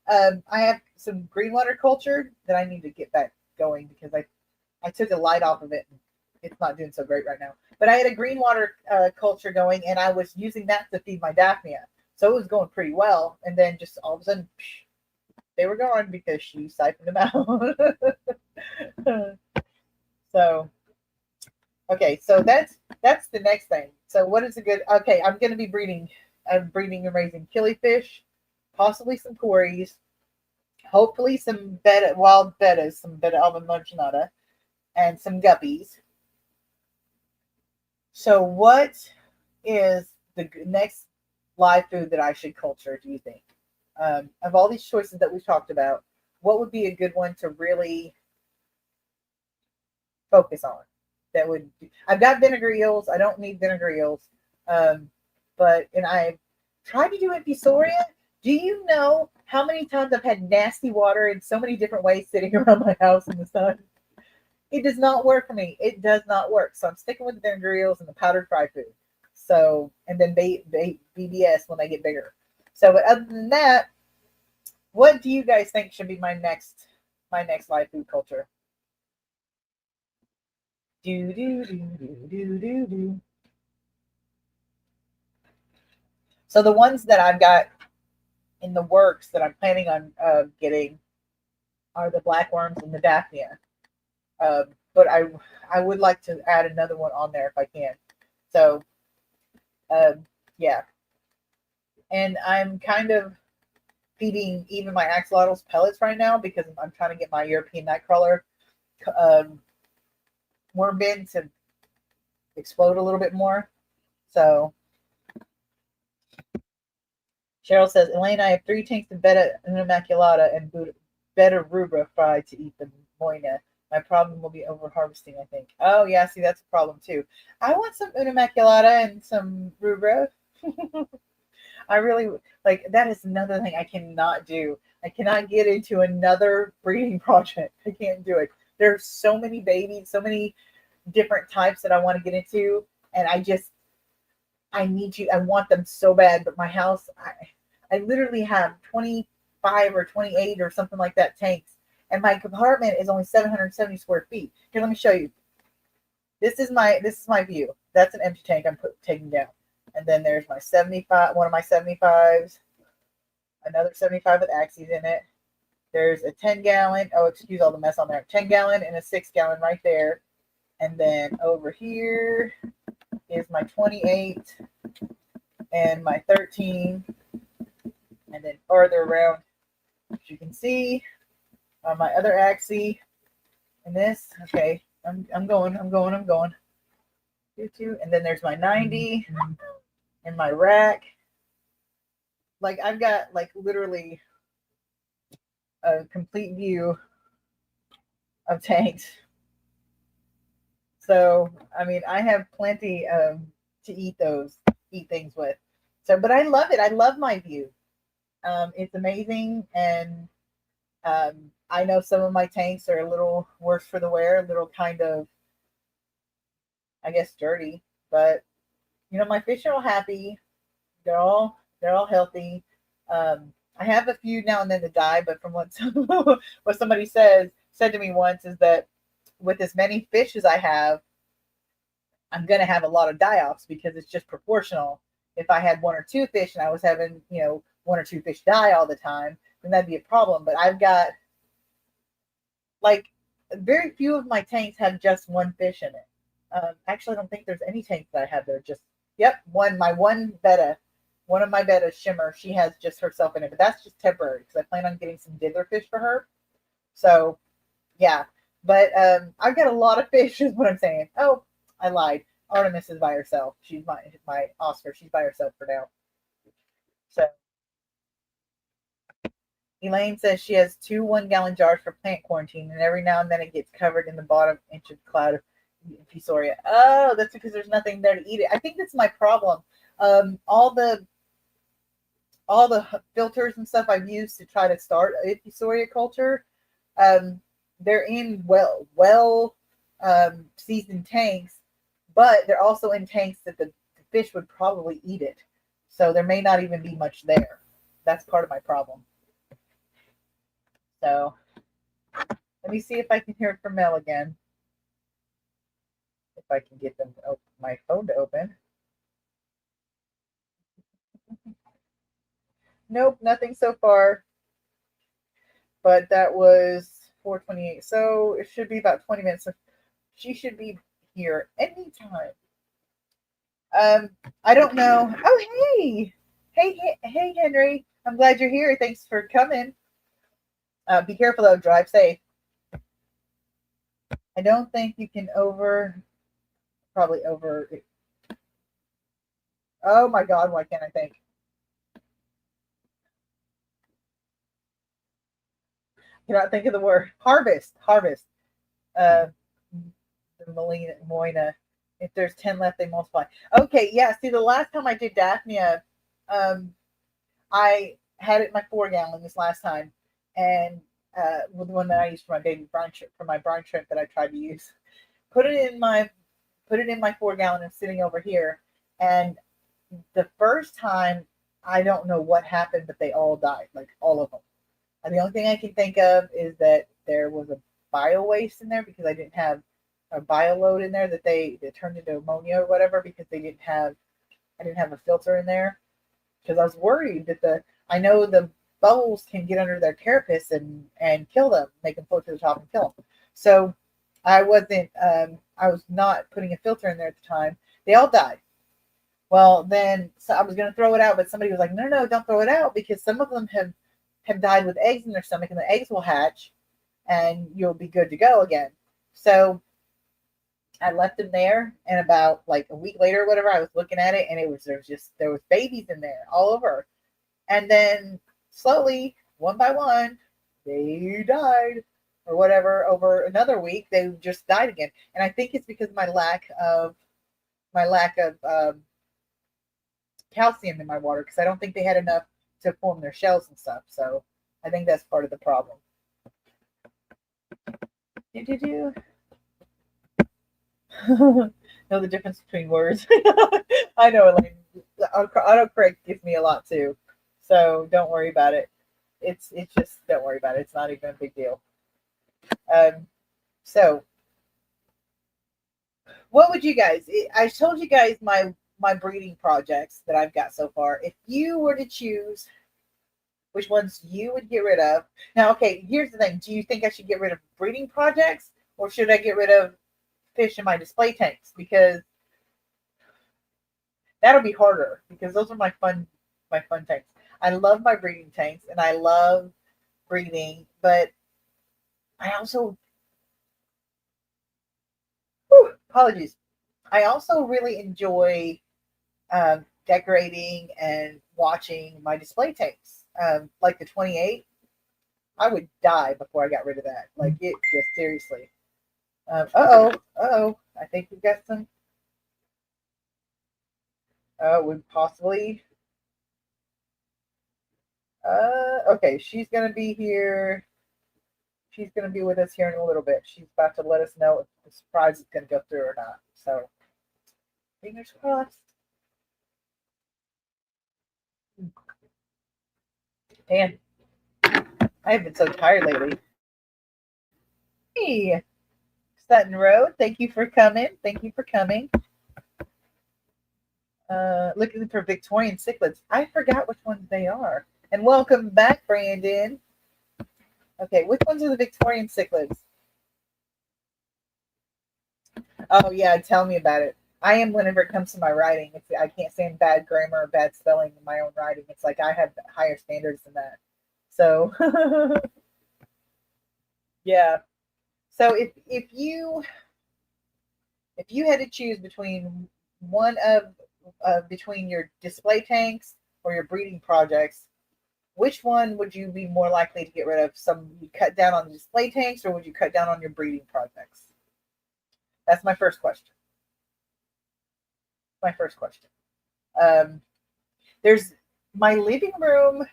I have some green water cultured that I need to get back going because I took a light off of it. And it's not doing so great right now. But I had a green water culture going, and I was using that to feed my Daphnia. So it was going pretty well. And then just all of a sudden, they were gone because she siphoned them out. So, okay, so that's the next thing. So what is a good? Okay, I'm going to be breeding. I'm breeding and raising killifish, possibly some cories, hopefully some wild bettas, some betta alba marginata, and some guppies. So what is the next live food that I should culture, do you think? Of all these choices that we've talked about, what would be a good one to really focus on? I've got vinegar eels. I don't need vinegar eels. And I tried to do infusoria. Do you know how many times I've had nasty water in so many different ways sitting around my house in the sun? It does not work for me. It does not work. So I'm sticking with the vinegar eels and the powdered fry food. So, and then BBS when they get bigger. So, but other than that, what do you guys think should be my next live food culture? Do do do do do do do. So the ones that I've got in the works that I'm planning on getting are the blackworms and the Daphnia. But I would like to add another one on there if I can. So, yeah. And I'm kind of feeding even my axolotls pellets right now because I'm trying to get my European nightcrawler um, worm bin to explode a little bit more. So Cheryl says, Elaine, I have 3 tanks of Beta Immaculata and Beta rubra fried to eat the moina. My problem will be over harvesting, I think. Oh, yeah, see, that's a problem too. I want some Immaculata and some rubra. I really like that is another thing I cannot do. I cannot get into another breeding project. I can't do it. There's so many babies, so many different types that I want to get into, and I need to. I want them so bad, but my house, I literally have 25 or 28 or something like that tanks, and my compartment is only 770 square feet. Here, let me show you. This is my view. That's an empty tank I'm taking down. And then there's my 75, one of my 75s, another 75 with axes in it. There's a 10-gallon. Oh, excuse all the mess on there. 10-gallon and a 6-gallon right there. And then over here is my 28 and my 13. And then farther around, as you can see, on my other axis. And this, okay, I'm going. And then there's my 90 and my rack. Like I've got like literally a complete view of tanks. So I mean, I have plenty to eat things with. So, but I love it. I love my view. It's amazing, and I know some of my tanks are a little worse for the wear, a little kind of, I guess, dirty. But you know, my fish are all happy. They're all healthy. I have a few now and then that die, but from what what somebody said to me once is that with as many fish as I have, I'm gonna have a lot of die-offs because it's just proportional. If I had 1 or 2 fish and I was having 1 or 2 fish die all the time, then that'd be a problem. But I've got like very few of my tanks have just 1 fish in it. Actually, I don't think there's any tanks that I have that are just one of my betta shimmer, she has just herself in it, but that's just temporary because I plan on getting some diddler fish for her. So yeah, but I've got a lot of fish is what I'm saying. Oh, I lied. Artemis is by herself. She's my Oscar. She's by herself for now. So Elaine says she has 2 1-gallon jars for plant quarantine, and every now and then it gets covered in the bottom inch of cloud of Fusoria. Oh, that's because there's nothing there to eat it. I think that's my problem. All the filters and stuff I've used to try to start a Fusoria culture, they're in well seasoned tanks, but they're also in tanks that the fish would probably eat it. So there may not even be much there. That's part of my problem. So let me see if I can hear it from Mel again. If I can get them my phone to open. Nope, nothing so far. But that was 4:28. So it should be about 20 minutes. So she should be here anytime. I don't know. Oh, hey. Hey, Henry. I'm glad you're here. Thanks for coming. Be careful, though. Drive safe. I don't think you can probably over. Oh, my God. Why can't I think? Cannot think of the word. Harvest. The Moina. If there's 10 left, they multiply. Okay, yeah. See, the last time I did Daphnia, I had it in my 4-gallon this last time, and with the one that I used for my baby brine trip, that I tried to use. Put it in my 4-gallon and sitting over here, and the first time, I don't know what happened, but they all died, like all of them. And the only thing I can think of is that there was a bio waste in there because I didn't have a bio load in there that turned into ammonia or whatever because I didn't have a filter in there because I was worried that I know the bubbles can get under their carapace and kill them, make them float to the top and kill them. So I was not putting a filter in there at the time. They all died. Well, then so I was going to throw it out, but somebody was like, no, don't throw it out because some of them have have died with eggs in their stomach, and the eggs will hatch, and you'll be good to go again. So I left them there, and about like a week later or whatever, I was looking at it, and there was babies in there all over, and then slowly, one by one, they died or whatever. Over another week, they just died again, and I think it's because of my lack of calcium in my water, because I don't think they had enough to form their shells and stuff. So I think that's part of the problem. Do know the difference between words. I know, Elaine. Autocorrect gives me a lot too, so don't worry about it. It's just, don't worry about it. It's not even a big deal. So what would you guys? I told you guys my breeding projects that I've got so far. If you were to choose which ones you would get rid of. Now, okay, here's the thing. Do you think I should get rid of breeding projects, or should I get rid of fish in my display tanks? Because that'll be harder, because those are my fun tanks. I love my breeding tanks, and I love breeding, but I also, apologies. I also really enjoy decorating and watching my display tanks. Like the 28, I would die before I got rid of that. Like, it just, seriously. I think we've got some. We possibly. Okay, she's gonna be here. She's gonna be with us here in a little bit. She's about to let us know if the surprise is gonna go through or not. So, fingers crossed. Man, I have been so tired lately. Hey, Sutton Road, thank you for coming. Thank you for coming. Looking for Victorian cichlids. I forgot which ones they are. And welcome back, Brandon. Okay, which ones are the Victorian cichlids? Oh yeah, tell me about it. I am, whenever it comes to my writing. I can't stand bad grammar or bad spelling in my own writing. It's like I have higher standards than that. So yeah. So if you had to choose between one of between your display tanks or your breeding projects, which one would you be more likely to get rid of? Some you cut down on the display tanks, or would you cut down on your breeding projects? That's my first question. My first question. There's my living room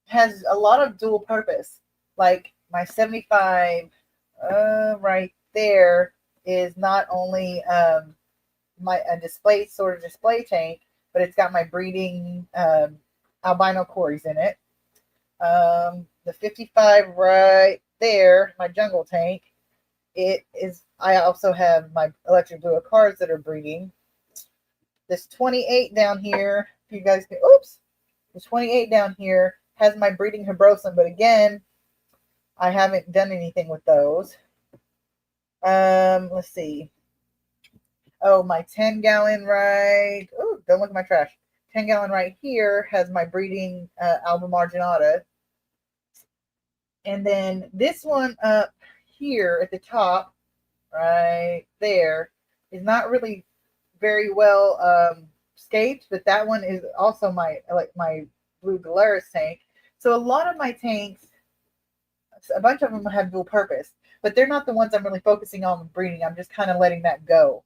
has a lot of dual purpose. Like my 75 right there is not only my a display tank, but it's got my breeding albino cories in it. The 55 right there, my jungle tank, it is. I also have my electric blue cards that are breeding. This 28 down here, if you guys can, this 28 down here has my breeding Hebrosum, but again, I haven't done anything with those. Let's see. Oh, my 10-gallon right. Oh, don't look at my trash. 10-gallon right here has my breeding Alba marginata. And then this one up here at the top, right there, is not really very well scaped, but that one is also my blue Galeris tank. So a lot of my tanks, a bunch of them have dual purpose, but they're not the ones I'm really focusing on breeding. I'm just kind of letting that go.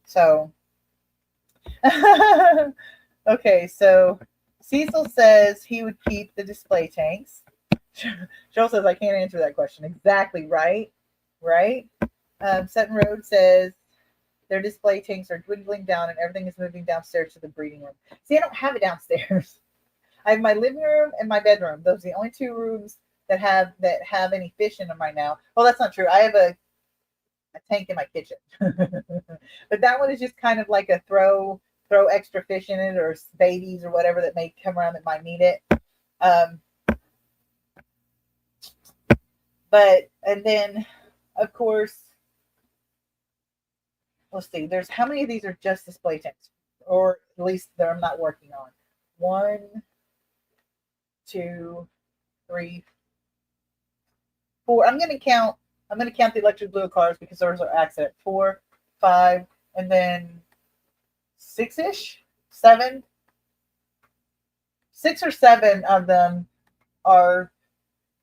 So, okay, so Cecil says he would keep the display tanks. Joel says, I can't answer that question. Exactly, right? Right? Sutton Road says their display tanks are dwindling down and everything is moving downstairs to the breeding room. See, I don't have it downstairs. I have my living room and my bedroom. Those are the only two rooms that have any fish in them right now. Well, that's not true. I have a tank in my kitchen. But that one is just kind of like a throw extra fish in it, or babies or whatever that may come around that might need it. But, and then, of course, let's see, there's how many of these are just display tanks, or at least that I'm not working on? 1, 2, 3, 4. I'm gonna count the electric blue cars because those are accident. 4, 5, and then 6-ish, 7. 6 or 7 of them are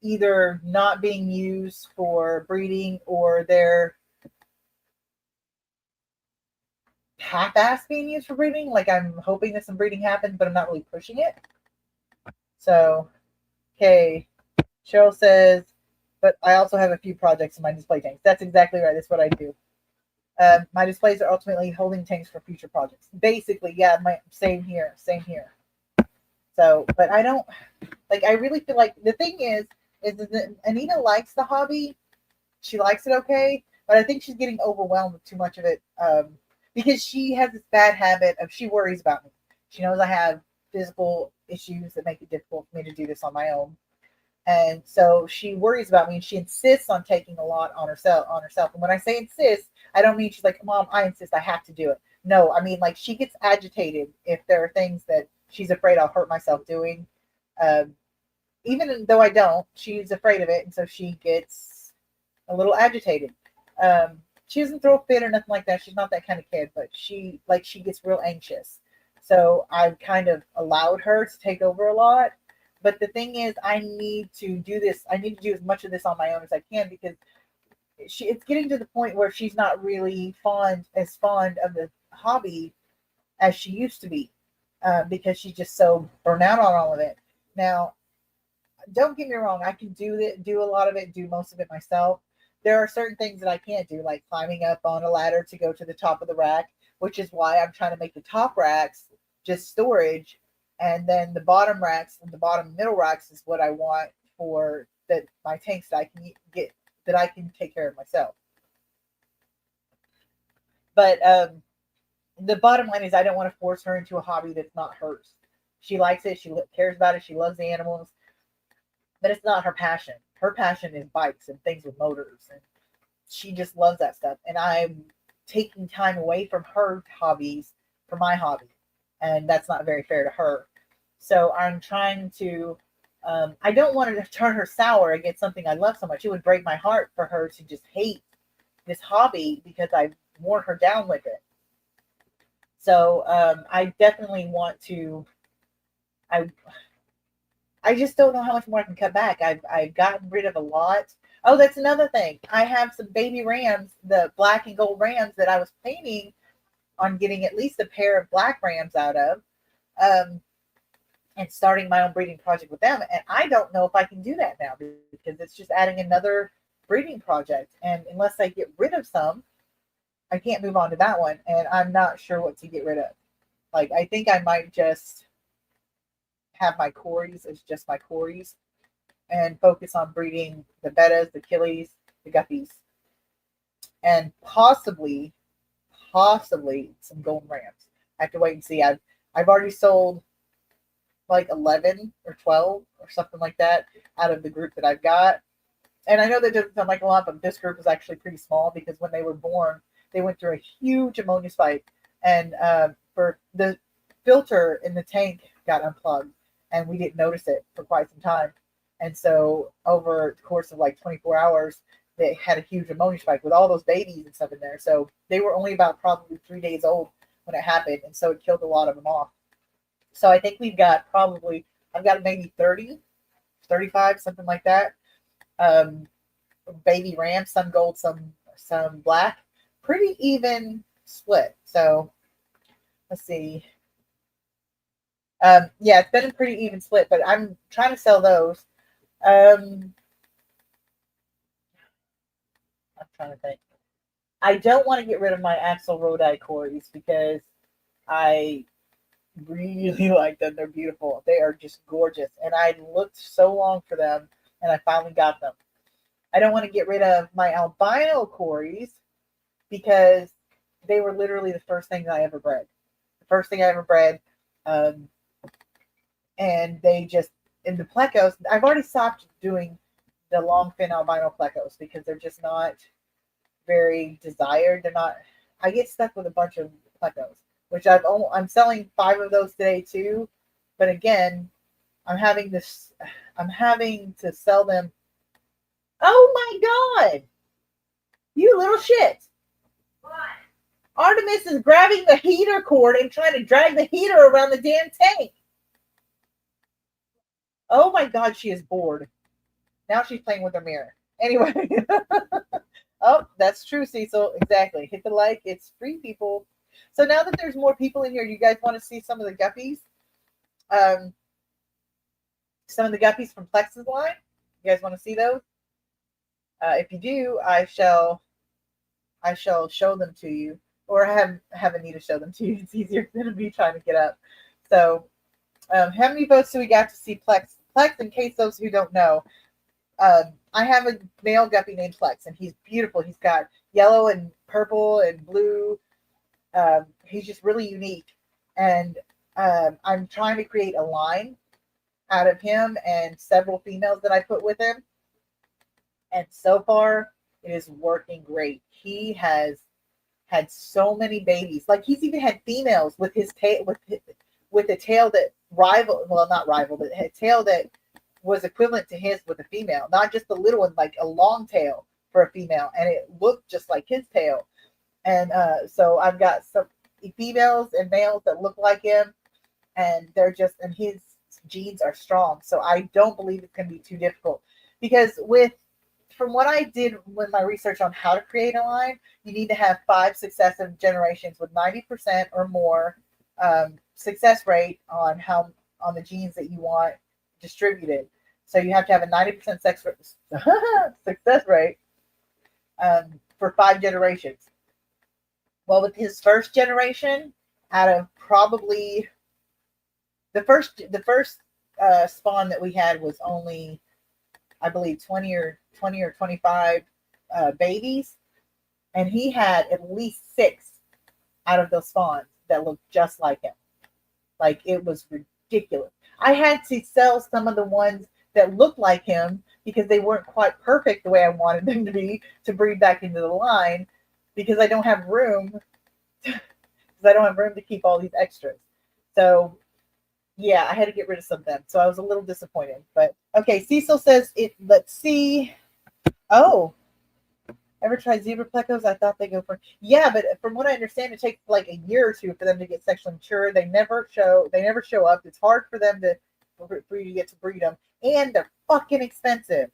either not being used for breeding or they're half-ass being used for breeding. Like I'm hoping that some breeding happens, but I'm not really pushing it. So, okay. Cheryl says, but I also have a few projects in my display tanks. That's exactly right. That's what I do. My displays are ultimately holding tanks for future projects. Basically, yeah, same here. So, but I don't like. I really feel like the thing is that Anita likes the hobby. She likes it okay, but I think she's getting overwhelmed with too much of it because she has this bad habit of she worries about me. She knows I have physical issues that make it difficult for me to do this on my own. And so she worries about me and she insists on taking a lot on herself. And when I say insist, I don't mean she's like, Mom, I insist, I have to do it. No, I mean like she gets agitated if there are things that she's afraid I'll hurt myself doing. Even though I don't, she's afraid of it, and so she gets a little agitated. She doesn't throw a fit or nothing like that. She's not that kind of kid, but she gets real anxious. So I've kind of allowed her to take over a lot. But the thing is, I need to do this. I need to do as much of this on my own as I can because it's getting to the point where she's not really fond of the hobby as she used to be because she's just so burnt out on all of it. Now, don't get me wrong, I can do a lot of it, do most of it myself. There are certain things that I can't do, like climbing up on a ladder to go to the top of the rack, which is why I'm trying to make the top racks just storage, and then the bottom racks and the bottom middle racks is what I want for my tanks that I can get that I can take care of myself. But the bottom line is I don't want to force her into a hobby that's not hers. She likes it, she cares about it, she loves the animals, but it's not her passion. Her passion is bikes and things with motors, and she just loves that stuff. And I'm taking time away from her hobbies for my hobby, and that's not very fair to her. So I'm trying to. I don't want to turn her sour against something I love so much. It would break my heart for her to just hate this hobby because I've worn her down with it. So I definitely want to. I just don't know how much more I can cut back. I've gotten rid of a lot. Oh, that's another thing. I have some baby rams, the black and gold rams that I was planning on getting at least a pair of black rams out of, and starting my own breeding project with them. And I don't know if I can do that now because it's just adding another breeding project. And unless I get rid of some, I can't move on to that one. And I'm not sure what to get rid of. Like, I think I might just have my Corys as just my Corys and focus on breeding the bettas, the killies, the guppies, and possibly some golden rams. I have to wait and see. I've already sold like 11 or 12 or something like that out of the group that I've got. And I know that doesn't sound like a lot, but this group is actually pretty small because when they were born, they went through a huge ammonia spike, and for the filter in the tank got unplugged, and we didn't notice it for quite some time. And so over the course of like 24 hours, they had a huge ammonia spike with all those babies and stuff in there. So they were only about probably 3 days old when it happened, and so it killed a lot of them off. So I think I've got maybe 30, 35, something like that. Baby ram, some gold, some black, pretty even split. So let's see. Yeah, it's been a pretty even split, but I'm trying to sell those. I'm trying to think. I don't want to get rid of my Axel Rodi Corys because I really like them. They're beautiful. They are just gorgeous. And I looked so long for them, and I finally got them. I don't want to get rid of my albino Corys because they were literally the first thing I ever bred. The first thing I ever bred. And they just, in the plecos, I've already stopped doing the long fin albino plecos because they're just not very desired. They're not, I get stuck with a bunch of plecos, which I'm selling 5 of those today too. But again, I'm having this. I'm having to sell them. Oh my god! You little shit! What? Artemis is grabbing the heater cord and trying to drag the heater around the damn tank. Oh my god, she is bored. Now she's playing with her mirror. Anyway. Oh, that's true, Cecil. Exactly. Hit the like. It's free, people. So now that there's more people in here, you guys want to see some of the guppies? Some of the guppies from Plex's line? You guys want to see those? If you do, I shall show them to you, or have Anita show them to you. It's easier than me trying to get up. So, how many votes do we got to see Plex? Plex, in case those who don't know, I have a male guppy named Plex, and he's beautiful. He's got yellow and purple and blue. He's just really unique, and I'm trying to create a line out of him and several females that I put with him. And so far, it is working great. He has had so many babies. Like he's even had females with his tail, with a tail that not rival, but a tail that was equivalent to his with a female, not just a little one, like a long tail for a female, and it looked just like his tail. And so I've got some females and males that look like him, and his genes are strong. So I don't believe it's going to be too difficult, because from what I did with my research on how to create a line, you need to have 5 successive generations with 90% or more success rate on the genes that you want distributed. So you have to have a 90% success rate for 5 generations. Well, with his first generation, out of probably the first spawn that we had was only, I believe, 20 or 25 babies, and he had at least 6 out of those spawns that looked just like him. Like, it was ridiculous. I had to sell some of the ones that looked like him because they weren't quite perfect the way I wanted them to be to breed back into the line, because I don't have room to keep all these extras. So yeah, I had to get rid of some of them. So I was a little disappointed. But okay, Cecil says it. Let's see. Oh, ever tried zebra plecos? I thought they go for, yeah, but from what I understand, it takes like a year or two for them to get sexually mature. They never show up. It's hard for you to get to breed them, and they're fucking expensive.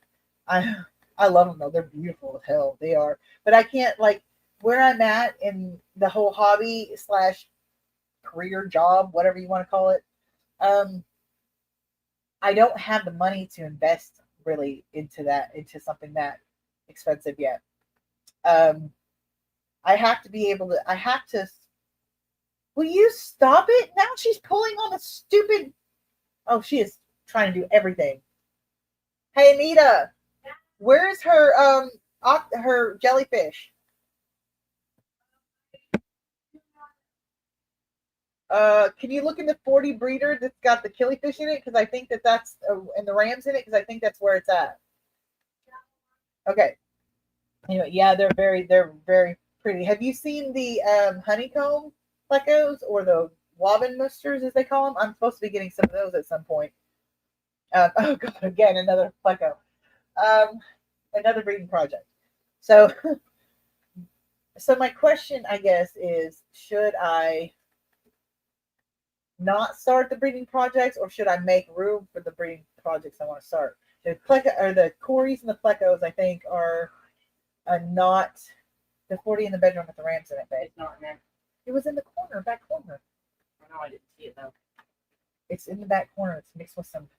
I love them though. They're beautiful as hell. They are. But I can't, like, where I'm at in the whole hobby / career, job, whatever you want to call it. I don't have the money to invest really into something that expensive yet. I have to be able to. I have to. Will you stop it? Now she's pulling on the stupid. Oh, she is trying to do everything. Hey, Anita, where's her jellyfish? Can you look in the 40 breeder that's got the killifish in it? Because I think that's and the rams in it, because I think that's where it's at. Okay. Anyway, yeah, they're very pretty. Have you seen the honeycomb plecos, or the wobbin musters as they call them? I'm supposed to be getting some of those at some point. Oh god, again another pleco. Another breeding project. So so my question, I guess, is, should I not start the breeding projects, or should I make room for the breeding projects I want to start? The Corys and the plecos, I think, are not the 40 in the bedroom with the rams in it, babe. It's not in there. It was in the back corner. I know I didn't see it though. It's in the back corner. It's mixed with some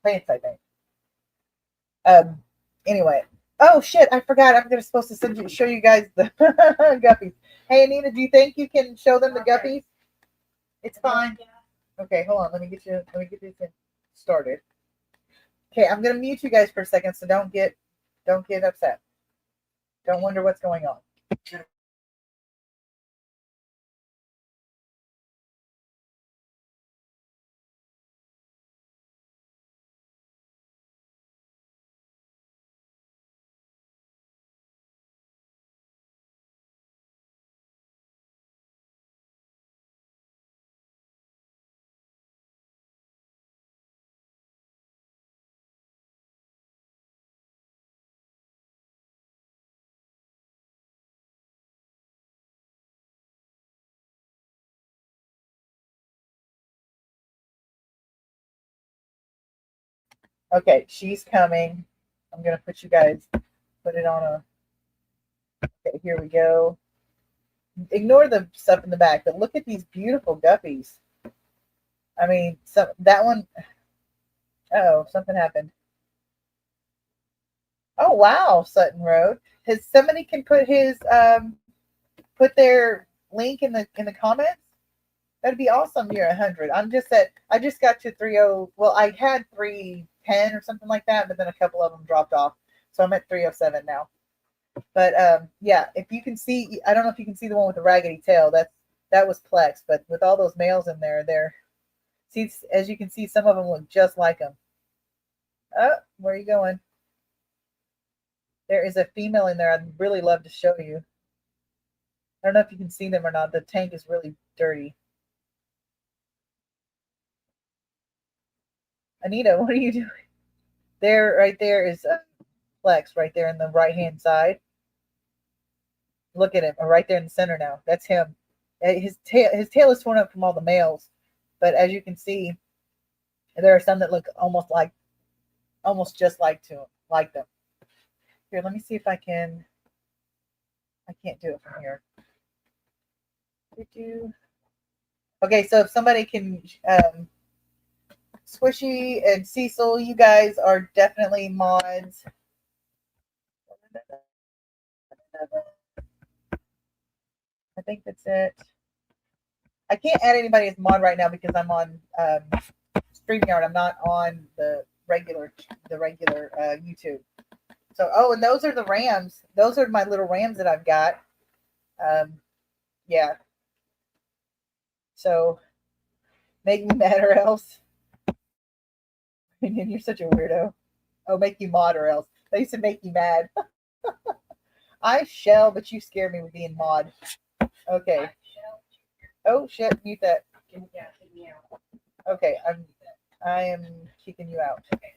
plants, I think. Anyway. Oh shit, I forgot. I'm supposed to show you guys the guppies. Hey Anita, do you think you can show them the guppies? It's fine. Okay, hold on. Let me get this started. Okay, I'm gonna mute you guys for a second, so don't get upset. Don't wonder what's going on. Okay, she's coming. I'm gonna put you guys, put it on a. Okay, here we go. Ignore the stuff in the back, but look at these beautiful guppies. I mean, so that one. Oh, something happened. Oh wow, Sutton Road. His somebody can put their link in the comments. That'd be awesome. You're 100. I just got to 30. Well, I had 310 or something like that, but then a couple of them dropped off, so I'm at 307 now. But yeah, if you can see, I don't know if you can see the one with the raggedy tail. That was Plex, but with all those males in there, see, as you can see, some of them look just like them. Oh, where are you going? There is a female in there. I'd really love to show you. I don't know if you can see them or not. The tank is really dirty. Anita, what are you doing? There, right there is Flex right there in the right hand side. Look at him, right there in the center now. That's him. His tail is torn up from all the males, but as you can see, there are some that look almost just like them. Here, let me see if I can. I can't do it from here. Okay, so if somebody can, Squishy and Cecil, you guys are definitely mods. I think that's it. I can't add anybody as mod right now because I'm on StreamYard. I'm not on the regular YouTube. So, oh, and those are the Rams. Those are my little Rams that I've got. Yeah. So, make me mad or else. You're such a weirdo. Oh, make you mod or else. They used to make you mad. I shall, but you scare me with being mod. Okay. Oh shit, mute that. Okay, I am kicking you out. Okay.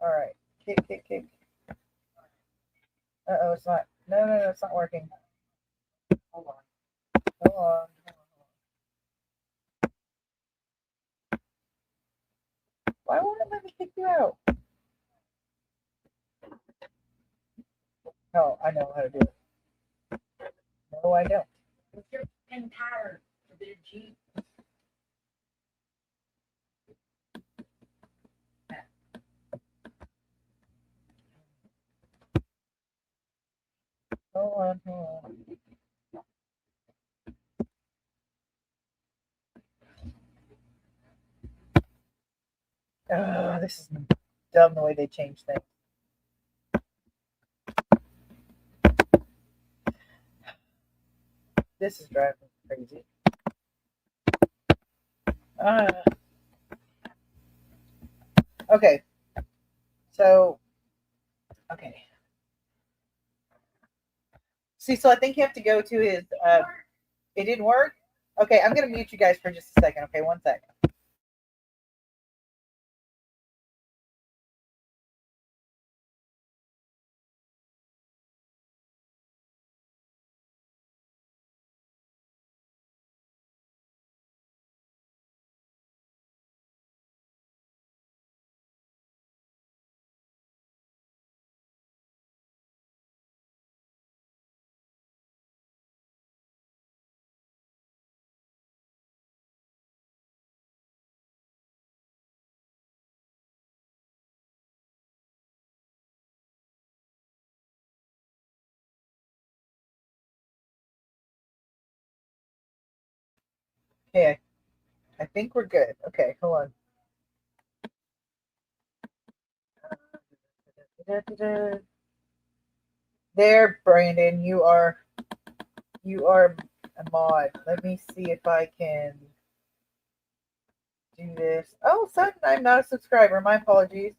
All right. Kick. Uh-oh, it's not. No, it's not working. Hold on. Why won't it let me kick you out? No, I know how to do it. No, I don't. You're getting tired of the Jeep. Hold on. Oh, this is dumb the way they change things. This is driving me crazy. Okay. So, okay. See, so I think you have to go to his. It didn't work? Okay, I'm going to mute you guys for just a second. Okay, 1 second. Okay, I think we're good. Okay, hold on. There, Brandon, you are a mod. Let me see if I can do this. Oh, Sutton, I'm not a subscriber. My apologies.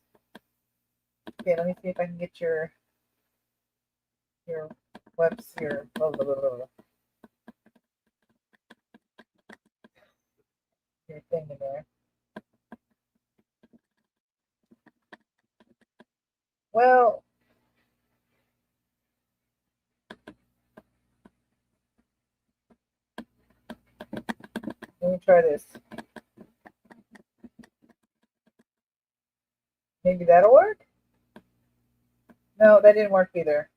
Okay, let me see if I can get your webs here. Blah, blah, blah, blah. Your thing in there. Well, let me try this. Maybe that'll work. No, that didn't work either.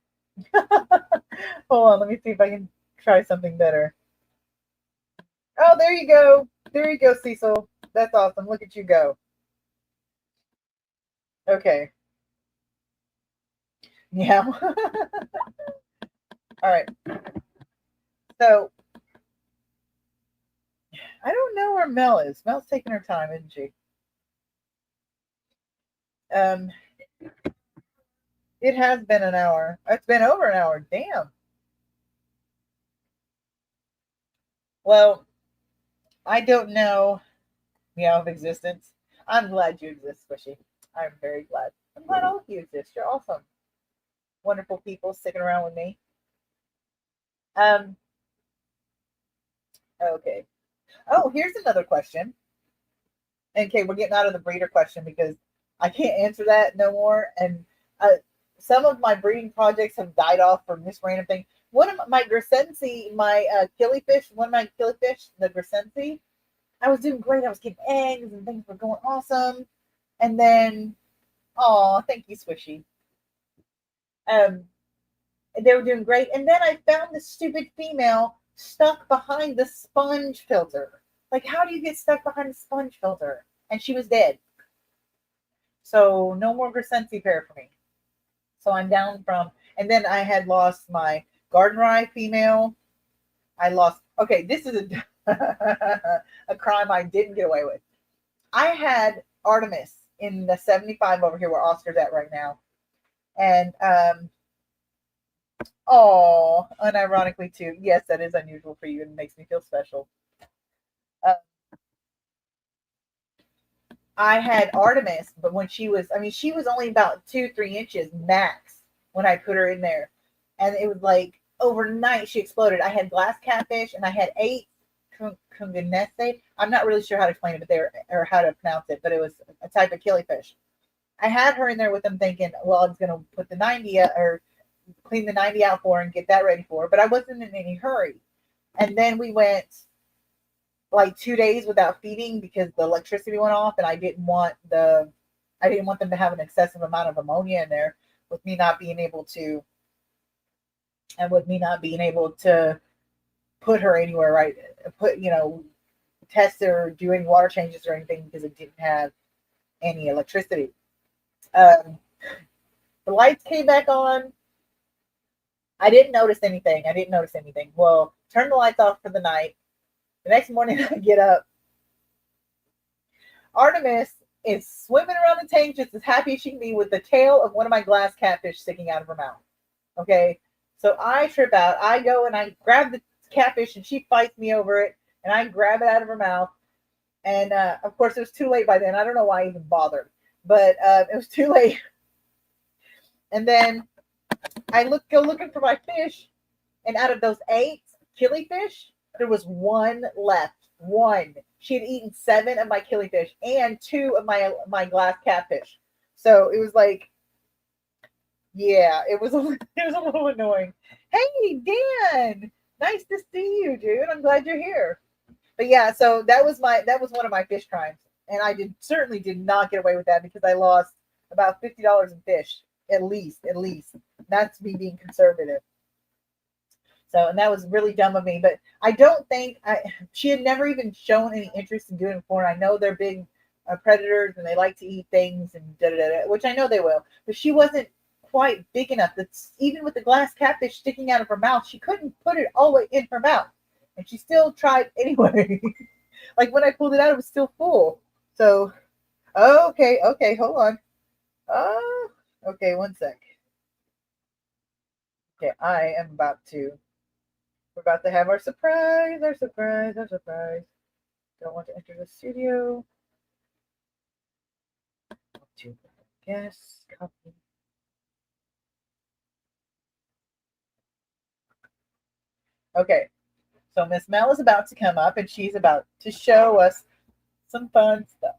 Hold on, let me see if I can try something better. Oh, there you go. There you go, Cecil. That's awesome. Look at you go. Okay. Yeah. All right. So I don't know where Mel is. Mel's taking her time, isn't she? Um, it has been an hour. It's been over an hour. Damn. Well, I don't know meow of existence. I'm glad you exist, Squishy. I'm very glad. I'm glad all of you exist. You're awesome. Wonderful people sticking around with me. Um, okay. Oh, here's another question. Okay, we're getting out of the breeder question because I can't answer that no more. And some of my breeding projects have died off from this random thing. One of my Grissensi, my killifish, one of my killifish, the Grissensi, I was doing great. I was getting eggs and things were going awesome. And then, oh, thank you, Swishy. Um, they were doing great. And then I found this stupid female stuck behind the sponge filter. Like, how do you get stuck behind a sponge filter? And she was dead. So no more Grissensi pair for me. So I'm down from, and then I had lost my garden rye female. I lost, okay, this is a crime I didn't get away with. I had Artemis in the 75 over here where Oscar's at right now. And, oh, unironically too. Yes, that is unusual for you and makes me feel special. I had Artemis, but when she was, I mean, she was only about 2-3 inches max when I put her in there. And it was like overnight she exploded. I had glass catfish and I had 8 Kunganese. I'm not really sure how to explain it, but or how to pronounce it, but it was a type of killifish. I had her in there with them thinking, well, I was going to put the 90 or clean the 90 out for her and get that ready for her, but I wasn't in any hurry. And then we went like 2 days without feeding because the electricity went off and I didn't want them to have an excessive amount of ammonia in there with me not being able to put her anywhere, right? Test her, do any water changes or anything because it didn't have any electricity. The lights came back on. I didn't notice anything. Well, turn the lights off for the night. The next morning I get up. Artemis is swimming around the tank just as happy as she can be with the tail of one of my glass catfish sticking out of her mouth. Okay, so I trip out. I go and I grab the catfish and she fights me over it and I grab it out of her mouth. And of course, it was too late by then. I don't know why I even bothered, but it was too late. And then I go looking for my fish, and out of those 8 killifish, there was 1 left. 1. She had eaten 7 of my killifish and 2 of my glass catfish. So it was like, yeah, it was a little annoying. Hey, Dan, nice to see you, dude. I'm glad you're here. But yeah, so that was one of my fish crimes, and I certainly did not get away with that because I lost about $50 in fish at least. That's me being conservative. So, and that was really dumb of me. But I don't think she had never even shown any interest in doing it before. And I know they're big predators and they like to eat things and which I know they will. But she wasn't quite big enough. That's even with the glass catfish sticking out of her mouth, she couldn't put it all the way in her mouth, and she still tried anyway. Like when I pulled it out, it was still full. So, okay, hold on. Okay, one sec. Okay, we're about to have our surprise. Don't want to enter the studio. Yes, copy. Okay, so Miss Mel is about to come up and she's about to show us some fun stuff.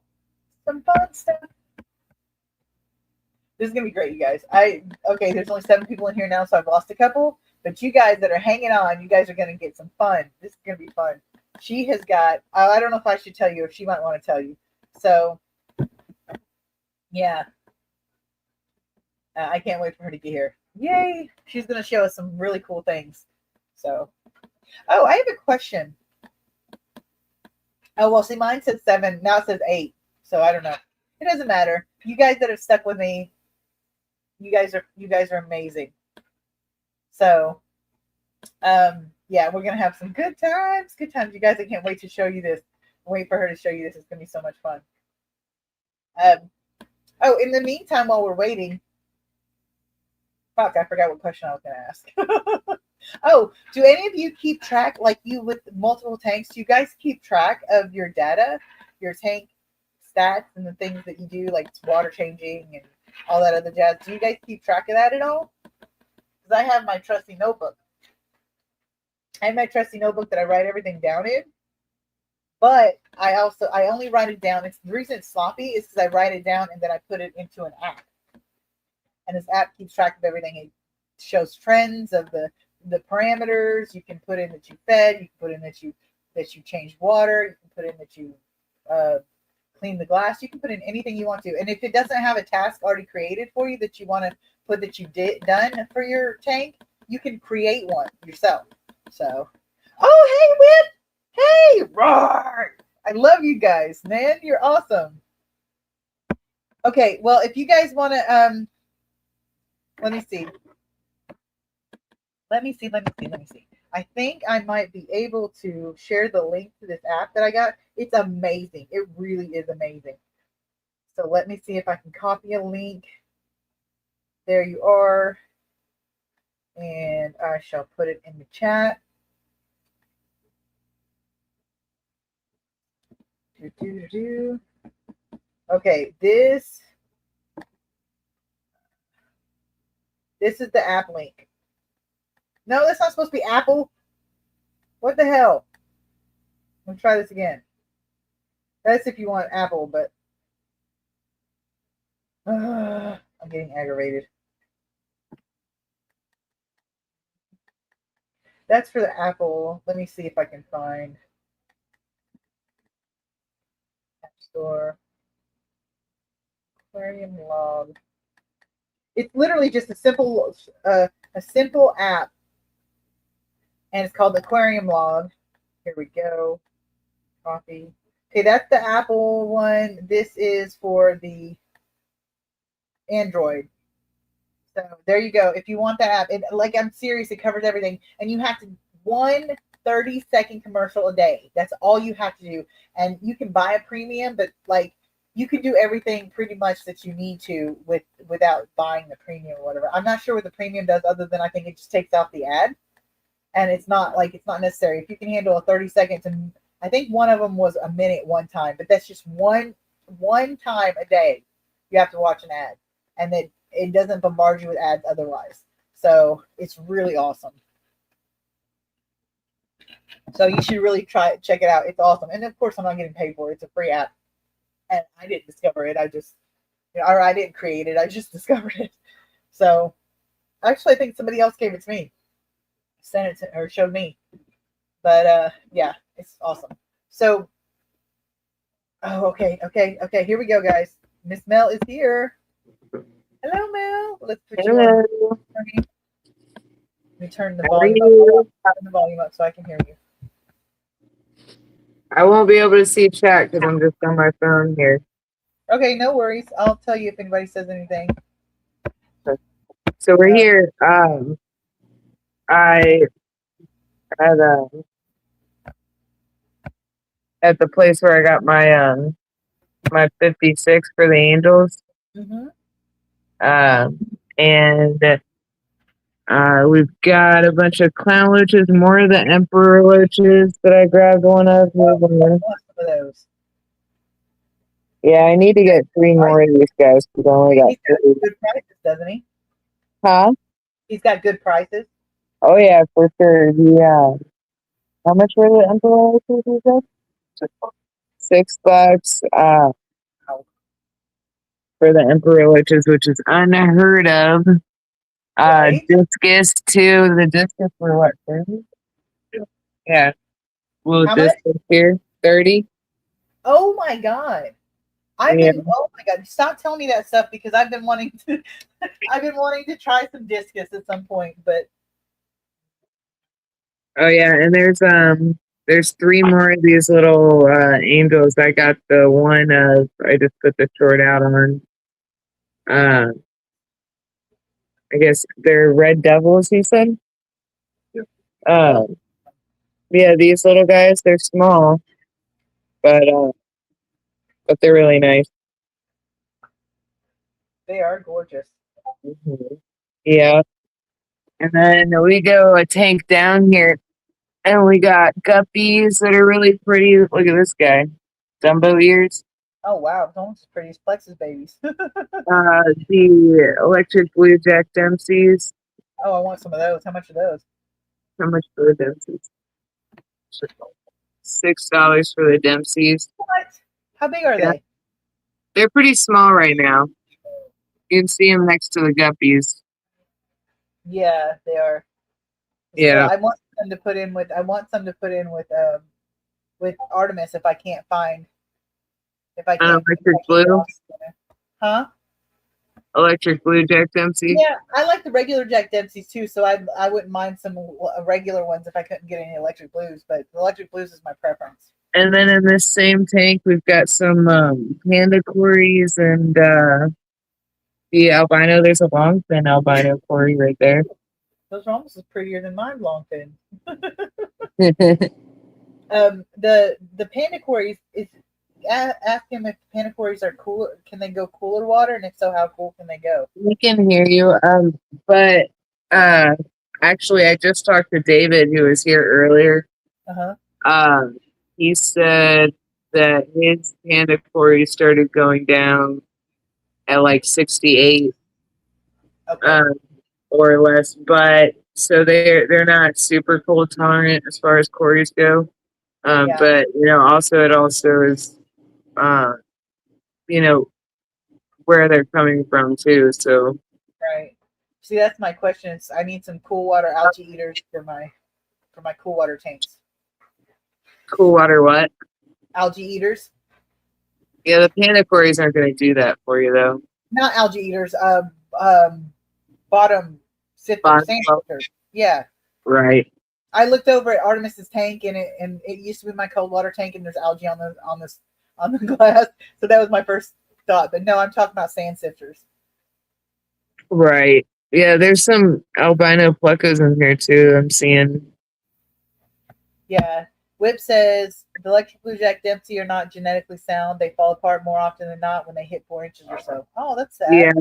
This is gonna be great, you guys. There's only 7 people in here now, so I've lost a couple. But you guys that are hanging on, you guys are gonna get some fun. This is gonna be fun. She has got. I don't know if I should tell you, or she might want to tell you. So, yeah. I can't wait for her to get here. Yay! She's gonna show us some really cool things. So, oh, I have a question. Oh well, see, mine says 7. Now it says 8. So I don't know. It doesn't matter. You guys that have stuck with me, you guys are amazing. So, yeah, we're gonna have some good times. Good times, you guys. I can't wait to show you this. Wait for her to show you this. It's gonna be so much fun. Oh, in the meantime, while we're waiting, fuck, I forgot what question I was gonna ask. Oh, do any of you keep track, like you with multiple tanks? Do you guys keep track of your data, your tank stats, and the things that you do, like water changing and all that other jazz? Do you guys keep track of that at all? Because I have my trusty notebook. I have my trusty notebook that I write everything down in. But I only write it down. It's the reason it's sloppy is because I write it down and then I put it into an app. And this app keeps track of everything. It shows trends of the parameters. You can put in that you fed. You can put in that you changed water. You can put in that you clean the glass. You can put in anything you want to. And if it doesn't have a task already created for you that you want to put that you done for your tank, you can create one yourself. So, oh hey Whip, hey roar! I love you guys, man. You're awesome. Okay, well if you guys want to let me see. I think I might be able to share the link to this app that I got. It's amazing. It really is amazing. So let me see if I can copy a link. There you are. And I shall put it in the chat. Okay, this is the app link. No, that's not supposed to be Apple. What the hell? Let me try this again. That's if you want Apple, but I'm getting aggravated. That's for the Apple. Let me see if I can find App Store. Aquarium log. It's literally just a simple app, and it's called Aquarium Log. Here we go. Copy. Okay, that's the Apple one. This is for the Android. So there you go. If you want that app, like I'm serious, it covers everything. And you have to 30-second commercial a day. That's all you have to do. And you can buy a premium, but like you can do everything pretty much that you need to without buying the premium or whatever. I'm not sure what the premium does other than I think it just takes out the ad. And it's not necessary. If you can handle a 30 seconds, and I think one of them was a minute one time, but that's just one time a day you have to watch an ad. And then it doesn't bombard you with ads otherwise. So it's really awesome. So you should really check it out. It's awesome. And of course, I'm not getting paid for it. It's a free app. And I didn't discover it. I didn't create it. I just discovered it. So actually, I think somebody else gave it to me. Sent it to, or showed me. But yeah, it's awesome. So, okay. Here we go, guys. Miss Mel is here. Hello, Mel. Let's put you on. Let me turn the volume up so I can hear you. I won't be able to see chat because I'm just on my phone here. Okay, no worries. I'll tell you if anybody says anything. So we're here. I at the place where I got my my 56 for the Angels. Mm-hmm. And we've got a bunch of clown loaches, more of the emperor loaches that I grabbed one of. Some of those. Yeah, I need to get 3 more of these guys because I only got 3. Good prices, doesn't he? Huh? He's got good prices. Oh yeah, for sure. Yeah. How much were the emperor loaches you said? $6. For the emperor loaches, which is unheard of. Right? Discus too. The discus were what, 30? Yeah. Little How discus much? here, 30. Oh my god. I've Yeah. been oh my god, stop telling me that stuff because I've been wanting to I've been wanting to try some discus at some point, but Oh yeah, and there's three more of these little angels. I got the one I just put the short out on. Uh I guess they're red devils, he said. Uh yeah, these little guys, they're small, but they're really nice. they are gorgeous. Mhm. Yeah. And then we go a tank down here and we got guppies that are really pretty. Look at this guy. Dumbo ears. Oh wow, it's almost as pretty as Plexus babies. The electric blue Jack Dempsey's. Oh, I want some of those. How much are those? How much for the Dempsey's? $6 for the Dempsey's. What? How big are Yeah. they? They're pretty small right now. You can see them next to the guppies. Yeah, they are. Yeah. I want some to put in with Artemis if I can't find if I can't Electric blue? Huh? Electric blue Jack Dempsey. Yeah, I like the regular Jack Dempsey's too, so I wouldn't mind some regular ones if I couldn't get any electric blues, but the electric blues is my preference. And then in this same tank, we've got some panda quarries and the albino. There's a longfin albino quarry right there. Those are almost as prettier than mine long fin. You The panda quarries is ask him if panda quarries are cool. Can they go cooler water, and if so, how cool can they go? can hear you. But actually, I just talked to David, who was here earlier. Uh-huh. He said that his panda quarry started going down at like 68 Okay. or less, but so they're not super cold tolerant as far as quarries go. Yeah. But also it also is where they're coming from too. So Right. See, that's my question. Is I need some cool water algae eaters for my cool water tanks. cool water what? Algae eaters, Yeah, the panda quarries aren't going to do that for you though. not algae eaters. Bottom sifter, Bottom- sand sifters. Yeah. Right. I looked over at Artemis's tank, and it used to be my cold water tank, and there's algae on the glass. So that was my first thought. But no, I'm talking about sand sifters. Right. Yeah, there's some albino plecos in here too. I'm seeing. Yeah. Whip says the electric blue Jack Dempsey are not genetically sound. They fall apart more often than not when they hit 4 inches or so. Oh, that's sad.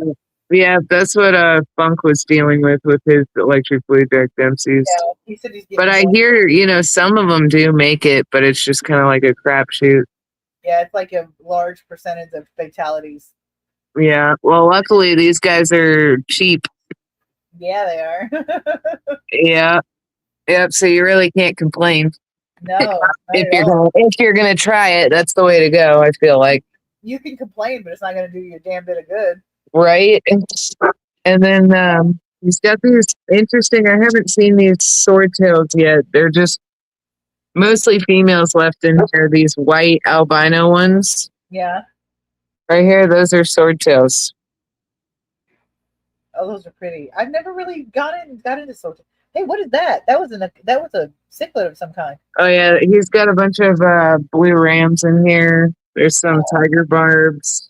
Yeah, that's what Funk was dealing with his electric blue Jack Dempsey's. Yeah, he said he's getting But I one. hear, some of them do make it, but it's just kind of like a crapshoot. Yeah, it's like a large percentage of fatalities. Yeah. Well, luckily these guys are cheap. Yeah, they are. Yeah. Yep. So you really can't complain No, not if at all. you're gonna try it. That's the way to go. I feel like. You can complain, but it's not going to do you a damn bit of good. Right. And then he's got these interesting. I haven't seen these swordtails yet. They're just mostly females left in here. These white albino ones Yeah. right here. Those are swordtails. Oh, those are pretty. I've never really got into social. Hey, what is that? That was a cichlid of some kind. Oh yeah, he's got a bunch of blue rams in here. There's some tiger barbs.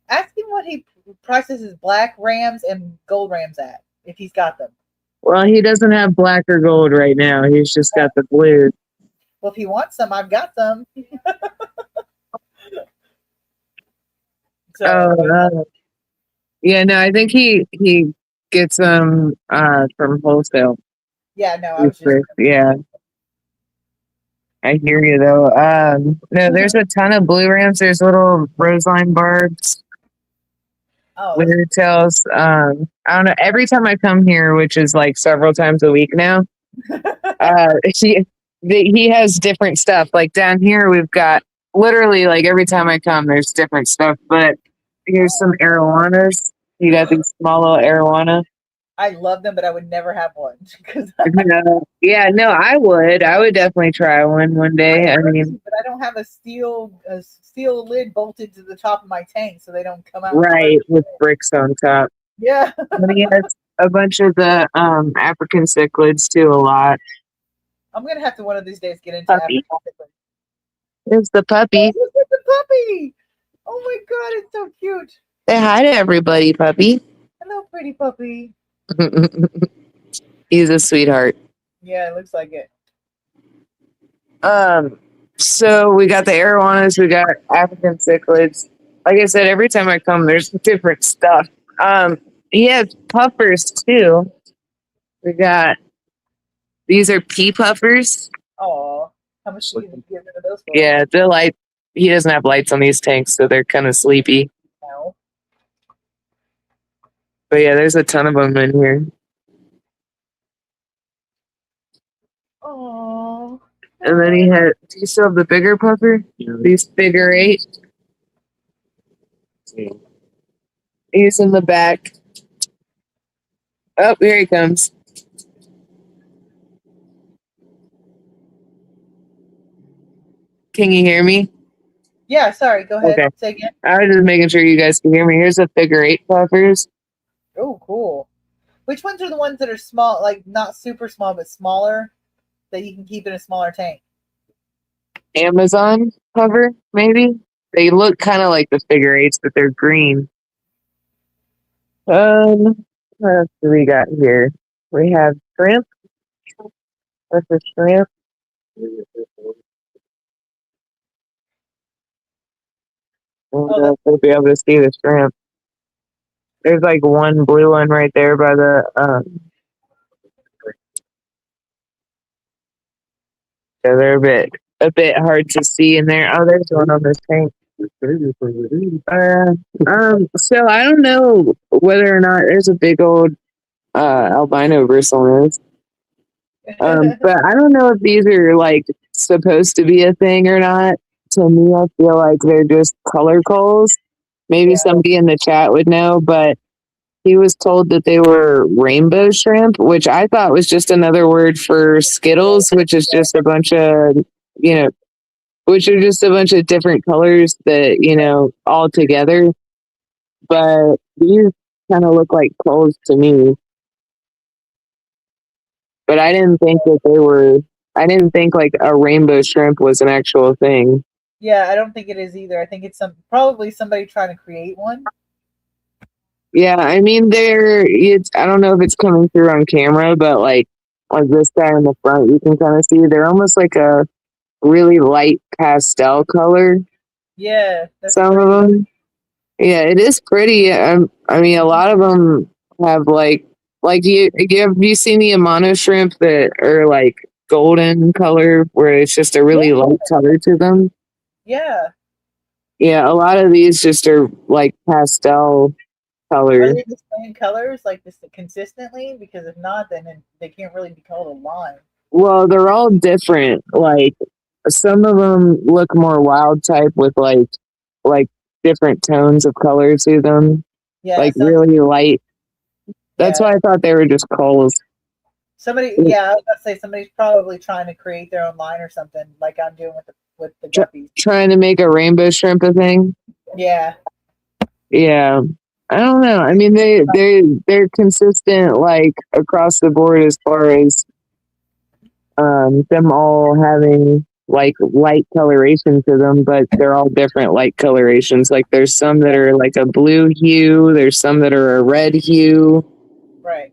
Ask him what he prices his black rams and gold rams at, if he's got them. Well, he doesn't have black or gold right now. He's just got the blue. Well, if he wants some, I've got some. Yeah, no, I think he gets them from wholesale. Yeah, no, I was just Yeah. I hear you though. No, there's a ton of blue rams. There's little roseline barbs, winter tails. I don't know. Every time I come here, which is like several times a week now, he has different stuff. Like down here, we've got literally like every time I come, there's different stuff. But here's some arowanas. You got these small little arowana. I love them, but I would never have one because No, yeah, no, I would. I would definitely try one day. I mean, but I don't have a steel lid bolted to the top of my tank, so they don't come out. right, with bricks on top. Yeah. And he has a bunch of the African cichlids too, a lot. I'm gonna have to one of these days get into Puppy. African. There's the puppy. Look at the puppy! Oh my god, it's so cute. Say hi to everybody, puppy. Hello, pretty puppy. He's a sweetheart. Yeah, it looks like it. So we got the arowanas, we got African cichlids. Like I said, every time I come, there's different stuff. He has puffers too. We got these are pea puffers. Oh, how much do you give rid of those for? Yeah, they're light. He doesn't have lights on these tanks, so they're kind of sleepy. No. But yeah, there's a ton of them in here. Oh. And then he had. Do you still have the bigger puffer? These figure eight. He's in the back. Oh, here he comes. Can you hear me? Yeah, sorry. Go ahead. Okay. Say again. I was just making sure you guys can hear me. Here's the figure eight puffers. Oh, cool. Which ones are the ones that are small, like not super small, but smaller, that you can keep in a smaller tank? Amazon cover, maybe. They look kind of like the figure eights, but they're green. What else do we got here? We have shrimp. That's a shrimp. We'll be able to see the shrimp. There's like one blue one right there by the yeah, they're a bit hard to see in there. Oh, there's one on this tank. So I don't know whether or not there's a big old albino bristlenose. But I don't know if these are like supposed to be a thing or not. To me, I feel like they're just color coals. Maybe somebody in the chat would know, but he was told that they were rainbow shrimp, which I thought was just another word for Skittles, which is just a bunch of, which are just a bunch of different colors that, all together. But these kind of look like coals to me. But I didn't think I didn't think like a rainbow shrimp was an actual thing. Yeah, I don't think it is either. I think it's probably somebody trying to create one. Yeah, I mean I don't know if it's coming through on camera, but like this guy in the front, you can kind of see they're almost like a really light pastel color. Yeah. Some of them. Yeah, it is pretty. I mean, a lot of them have like have you seen the Amano shrimp that are like golden color where it's just a really light color to them? Yeah. Yeah, a lot of these just are like pastel color. Are they the same colors like this consistently? Because if not, then they can't really be called a line. Well, they're all different. Like some of them look more wild type with like different tones of color to them. Yeah. Like really light. That's why I thought they were just coals. I was about to say somebody's probably trying to create their own line or something, like I'm doing with the guppies. Trying to make a rainbow shrimp a thing. Yeah. Yeah. I don't know. I mean, they're consistent like across the board as far as them all having like light coloration to them, but they're all different light colorations. Like there's some that are like a blue hue, there's some that are a red hue. Right.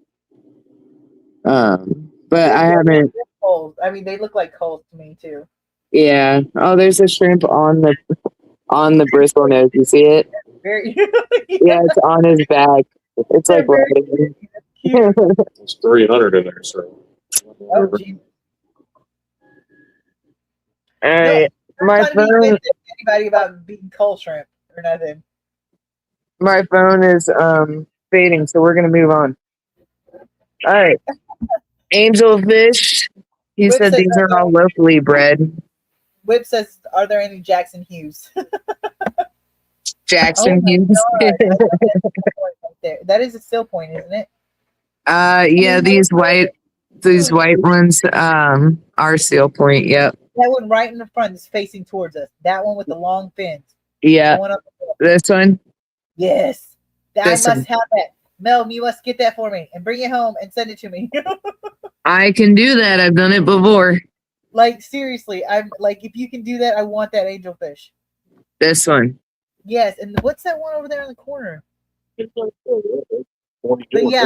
But I haven't. Coals. I mean, they look like coals to me too. Yeah. Oh, there's a shrimp on the bristlenose. You see it? Very. Yeah, it's on his back. It's like There's 300 in there, so. Oh, geez. All right. My phone. Anybody about being coal shrimp or nothing? My phone is fading, so we're gonna move on. All right. Angelfish. He said these are all locally bred. Whip says, "Are there any Jackson Hughes?" Jackson Hughes. That is a still point, isn't it? Yeah, these white ones, are seal point. Yep. That one right in the front is facing towards us. That one with the long fins. Yeah. The one up there. This one. Yes. I This must one. have that. Mel, you must get that for me and bring it home and send it to me. I can do that. I've done it before. Like seriously, I'm like, if you can do that, I want that angelfish. This one. Yes, and what's that one over there in the corner? But 22. yeah,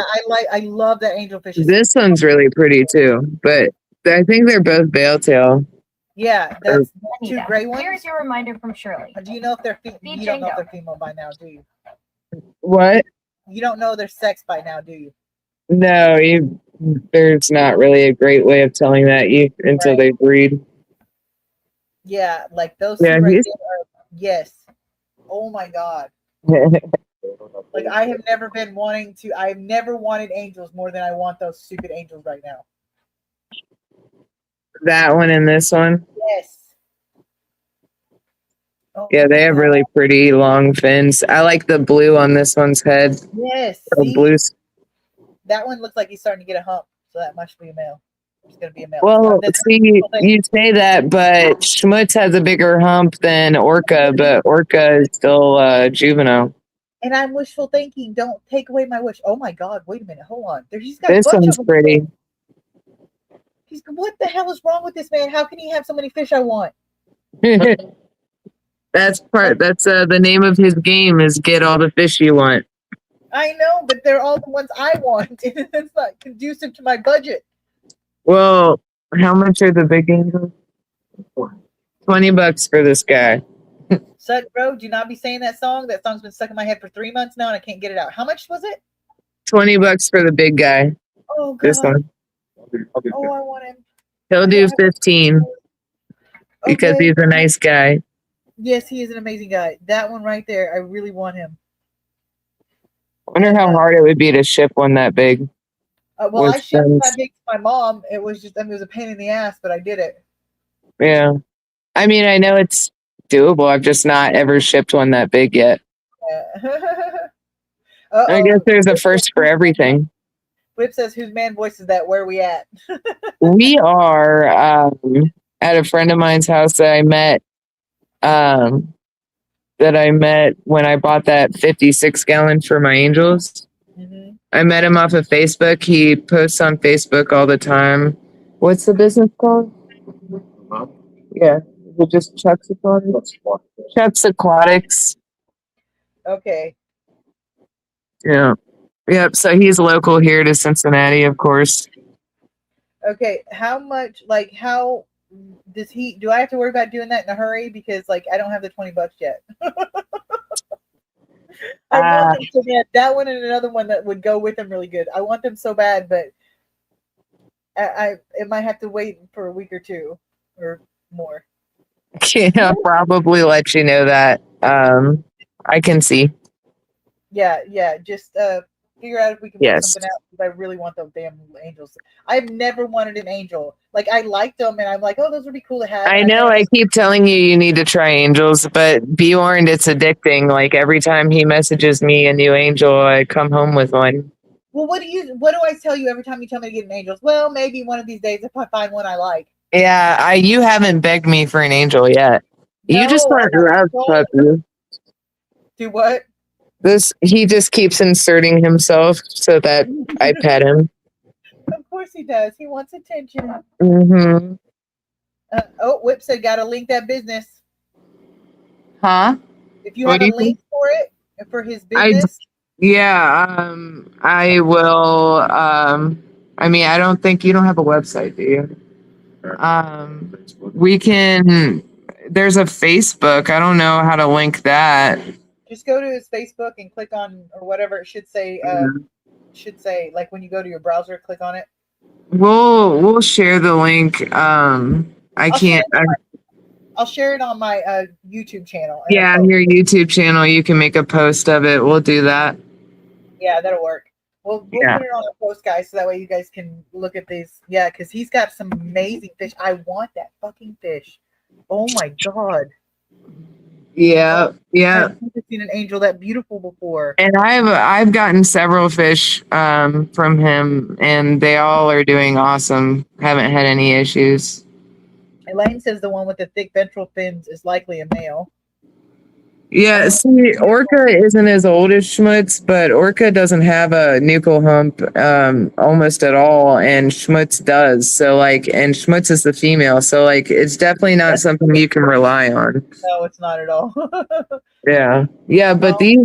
I love that angelfish. This one's really pretty too, but I think they're both bale tail. Yeah, that's two Anita, gray ones. here's your reminder from Shirley. Do you know if they're Feed you don't know if Django. they're female by now, do you? What? You don't know their sex by now, do you? No, there's not really a great way of telling that until Right. they breed. Yeah, like those Yeah, two right he's- there are, yes. Oh my god. Like I've never wanted angels more than I want those stupid angels right now. That one and this one. Yes. Oh Yeah, my they have God. really pretty long fins. I like the blue on this one's head. Yes. Or See? blue. That one looks like he's starting to get a hump, so that must be a male. It's gonna be a male. Well, This- see, you say that, but Schmutz has a bigger hump than Orca, but Orca is still juvenile. and I'm wishful thinking. Don't take away my wish. Oh my god, wait a minute, hold on. He's got This a bunch one's of them. pretty. What the hell is wrong with this man? How can he have so many fish I want? That's the name of his game is get all the fish you want. I know, but they're all the ones I want. It's not conducive to my budget. Well, how much are the big angels? $20 for this guy. Suck, bro, do not be saying that song. That song's been stuck in my head for 3 months now and I can't get it out. How much was it? $20 for the big guy. Oh god. This one. Oh, I want him. He'll do 15 because Okay. he's a nice guy. Yes, he is an amazing guy. That one right there, I really want him. Wonder how hard it would be to ship one that big. Well, I With shipped friends. that big to my mom. It was just, it was a pain in the ass, but I did it. Yeah. I mean, I know it's doable. I've just not ever shipped one that big yet. Yeah. I guess there's a first for everything. Whip says, "Whose man voice is that? Where are we at?" We are at a friend of mine's house that I met when I bought that 56-gallon for my angels. Mhm. I met him off of Facebook. He posts on Facebook all the time. What's the business called? Yeah. Is it just Chuck's Aquatics? Chuck's Aquatics. Okay. Yeah. Yep. So he's local here to Cincinnati, of course. Okay. How much? Like, how does he? Do I have to worry about doing that in a hurry? Because like, I don't have the $20 yet. I want them so bad. That one and another one that would go with them really good. I want them so bad, but I it might have to wait for a week or two or more. Yeah, probably let you know that. I can see. Yeah. Just figure out if we can Yes. work something out because I really want those damn angels. I've never wanted an angel. Like I liked them, and I'm like, oh, those would be cool to have. I And know. then- I keep telling you need to try angels, but be warned, it's addicting. Like every time he messages me a new angel, I come home with one. Well, what do I tell you every time you tell me to get an angels? Well, maybe one of these days if I find one I like. Yeah, you haven't begged me for an angel yet. You just No, want I love, don't. puppy. Do what? He just keeps inserting himself so that I pet him. Of course he does. He wants attention. Mm-hmm. Whip said, gotta link that business. Huh? If you What have do a you link for it, for his I- business, Yeah, I will. I mean, I don't think you don't have a website, do you? We can. There's a Facebook. I don't know how to link that. just go to his Facebook and click on or whatever it should say. Should say like when you go to your browser, click on it. We'll share the link. I'll share it on my YouTube channel. Yeah, on your YouTube channel, you can make a post of it. We'll do that. Yeah, that'll work. We'll Yeah. put it on a post, guys, so that way you guys can look at these. Yeah, because he's got some amazing fish. I want that fucking fish. Oh my god. Yeah, yeah. I've never seen an angel that beautiful before. And I've gotten several fish from him, and they all are doing awesome. Haven't had any issues. Elaine says the one with the thick ventral fins is likely a male. Yeah, see, Orca isn't as old as Schmutz, but Orca doesn't have a nuchal hump almost at all, and Schmutz does. So like, and Schmutz is the female, so like, it's definitely not something you can rely on. No, it's not at all. Yeah, yeah, but these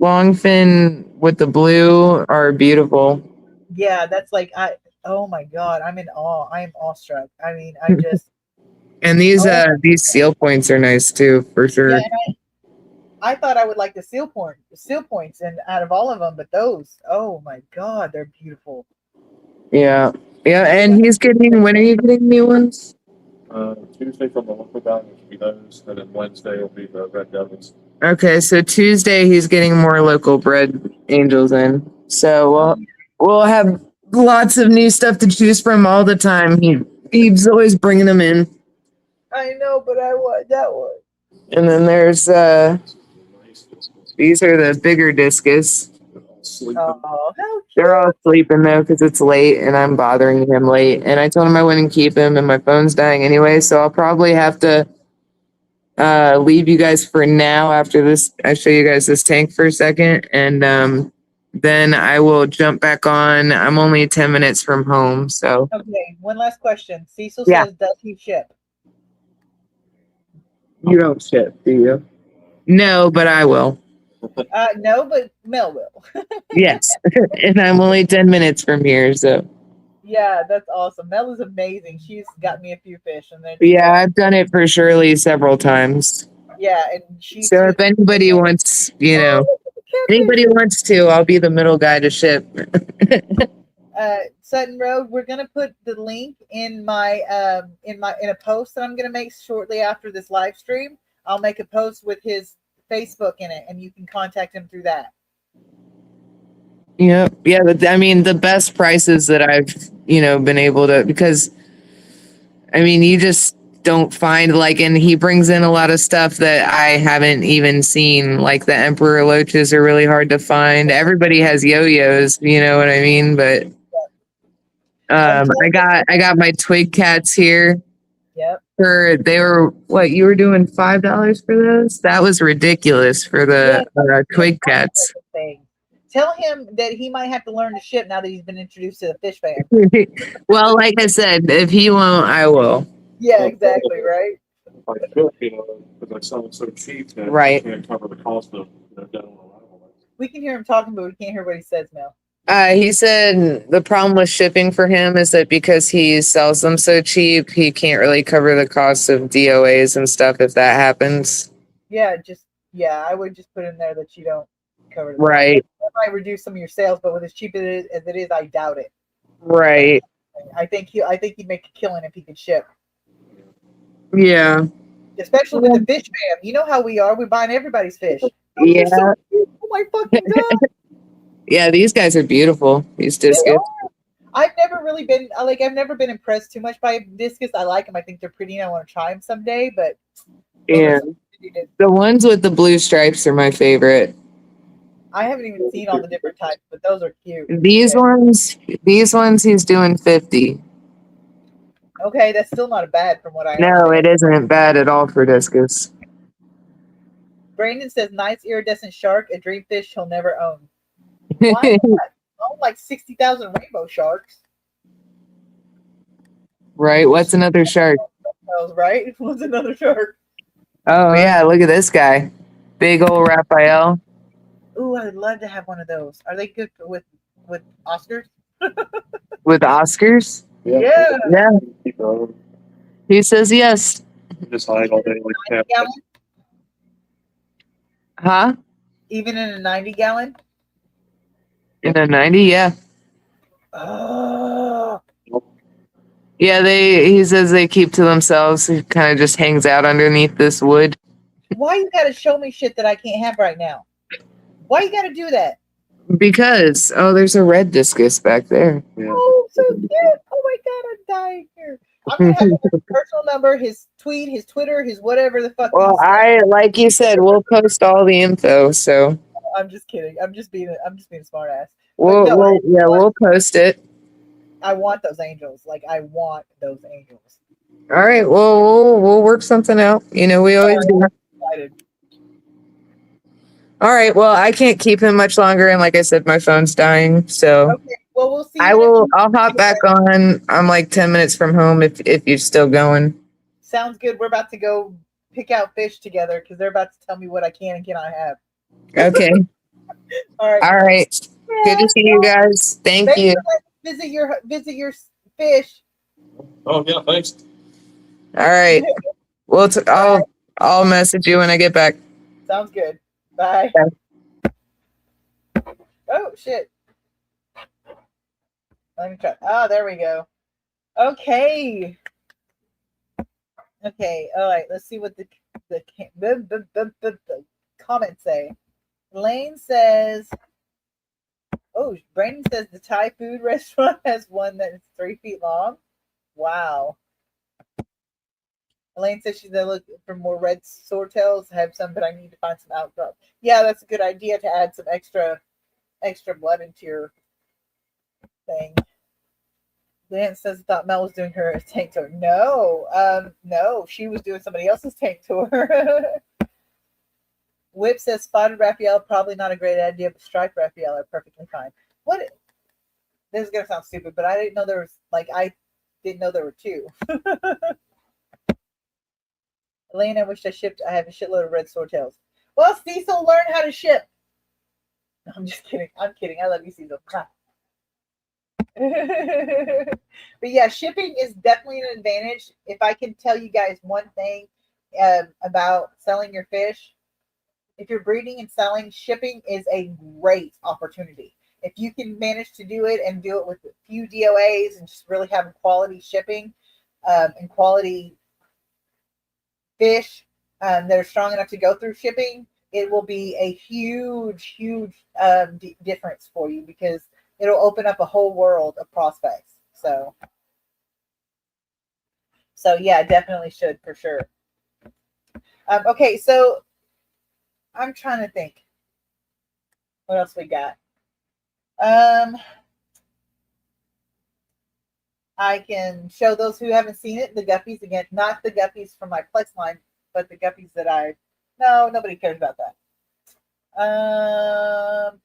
long fin with the blue are beautiful. Yeah, that's like oh my god, I'm in awe. I am awestruck. I mean, I just And these seal points are nice too, for sure. yeah, and I thought I would like the seal points, and out of all of them, but those, oh my god, they're beautiful. Yeah, yeah, and he's getting. When are you getting new ones? Tuesday from the local guy, which will be those, and then Wednesday will be the Red Devils. Okay, so Tuesday he's getting more local bred angels in. So we'll have lots of new stuff to choose from all the time. He's always bringing them in. I know, but I want that one. And then there's these are the bigger discus. Oh, how They're all sleeping though because it's late and I'm bothering him late. And I told him I wouldn't keep him and my phone's dying anyway, so I'll probably have to leave you guys for now after this. I show you guys this tank for a second, and then I will jump back on. I'm only 10 minutes from home, so Okay, one last question. Cecil Yeah. says, does he ship? you don't ship, do you? No, but I will. No, but Mel will. Yes, and I'm only 10 minutes from here, so Yeah, that's awesome. Mel is amazing. She's got me a few fish, and then yeah, I've done it for Shirley several times. yeah, and she. So if anybody wants, anybody wants to, I'll be the middle guy to ship. Sutton Road, we're gonna put the link in my in a post that I'm gonna make shortly after this live stream. I'll make a post with his Facebook in it, and you can contact him through that. Yeah, but I mean the best prices that I've been able to, because I mean you just don't find and he brings in a lot of stuff that I haven't even seen. Like the Emperor Loaches are really hard to find. Everybody has yo-yos, you know what I mean? But I got my twig cats here. Yep. They were what you were doing $5 for those? That was ridiculous for the twig cats. Tell him that he might have to learn to ship now that he's been introduced to the fish fan. Well, like I said, if he won't, I will. Yeah, exactly, right? I feel, because I sell it so cheap that Right. I can't cover the cost of dental arrival. We can hear him talking, but we can't hear what he says, Mel. He said the problem with shipping for him is that because he sells them so cheap, he can't really cover the cost of DOAs and stuff if that happens. Yeah, I would just put in there that you don't cover the Right. That might reduce some of your sales, but with as cheap as it is, I doubt it. Right. I think he'd make a killing if he could ship. Yeah. Especially with the fish fam. You know how we are. We're buying everybody's fish. Yeah. So cute. Oh my fucking god. Yeah, these guys are beautiful. These discus. I've never really been I've never been impressed too much by discus. I like them. I think they're pretty and I want to try them someday, but Yeah. The ones with the blue stripes are my favorite. I haven't even seen all the different types, but those are cute. These ones he's doing 50. Okay, that's still not bad from what I No, it isn't bad at all for discus. Brandon says nice iridescent shark, a dream fish he'll never own. Why not? I own like 60,000 rainbow sharks. Right? What's another shark? Right? What's another shark? Oh yeah, look at this guy. Big old Raphael. Ooh, I'd love to have one of those. Are they good with Oscars? With Oscars? Yeah. Yeah. Keep going. He says yes. Just hide all day like 90 that. gallon? Huh? Even in a 90 gallon? In a 90, yeah. Oh, Yeah, he says they keep to themselves. He kind of just hangs out underneath this wood. why you gotta show me shit that I can't have right now? Why you gotta do that? Because there's a red discus back there. Yeah. Oh, so cute. Oh my god, I'm dying here. I'm gonna have his personal number, his tweet, his Twitter, his whatever the fuck. Well, like you said, we'll post all the info. So I'm just kidding. I'm just being a smart ass. But no, we'll post it. I want those angels. Like I want those angels. All right. Well, we'll work something out. You know, we always do. Excited. All right. Well, I can't keep him much longer, and like I said, my phone's dying. So Okay. Well, we'll see. I you will. next I'll hop back on. I'm like 10 minutes from home. If you're still going. Sounds good. We're about to go pick out fish together because they're about to tell me what I can and cannot have. Okay. All right. All right. Good to see you guys. Thank Thanks you. for letting me visit your fish. Oh, yeah, thanks. All right. Well, I'll message you when I get back. Sounds good. Bye. Bye. Oh shit. Let me try. Oh, there we go. Okay. Okay. All right. Let's see what the comments say. Lane says, "Oh, Brandon says the Thai food restaurant has one that is 3 feet long. Wow." Elaine says she's looking for more red swordtails. I have some, but I need to find some outcrop. Yeah, that's a good idea to add some extra blood into your thing. Lance says thought Mel was doing her tank tour. No, she was doing somebody else's tank tour. Whip says spotted Raphael, probably not a great idea, but striped Raphael are perfectly fine. What? This is gonna sound stupid, but I didn't know there was I didn't know there were two. Elaine, I wish I have a shitload of red swordtails. Well, Cecil, learn how to ship. No, I'm just kidding. I'm kidding. I love you, Cecil. But yeah, shipping is definitely an advantage. If I can tell you guys one thing about selling your fish, if you're breeding and selling, shipping is a great opportunity. If you can manage to do it and do it with a few DOAs and just really have quality shipping and quality fish that are strong enough to go through shipping, it will be a huge difference for you because it'll open up a whole world of prospects. So yeah, definitely should for sure. Okay, so I'm trying to think what else we got. I can show those who haven't seen it the guppies again, not the guppies from my Plex line, but the guppies that nobody cares about that.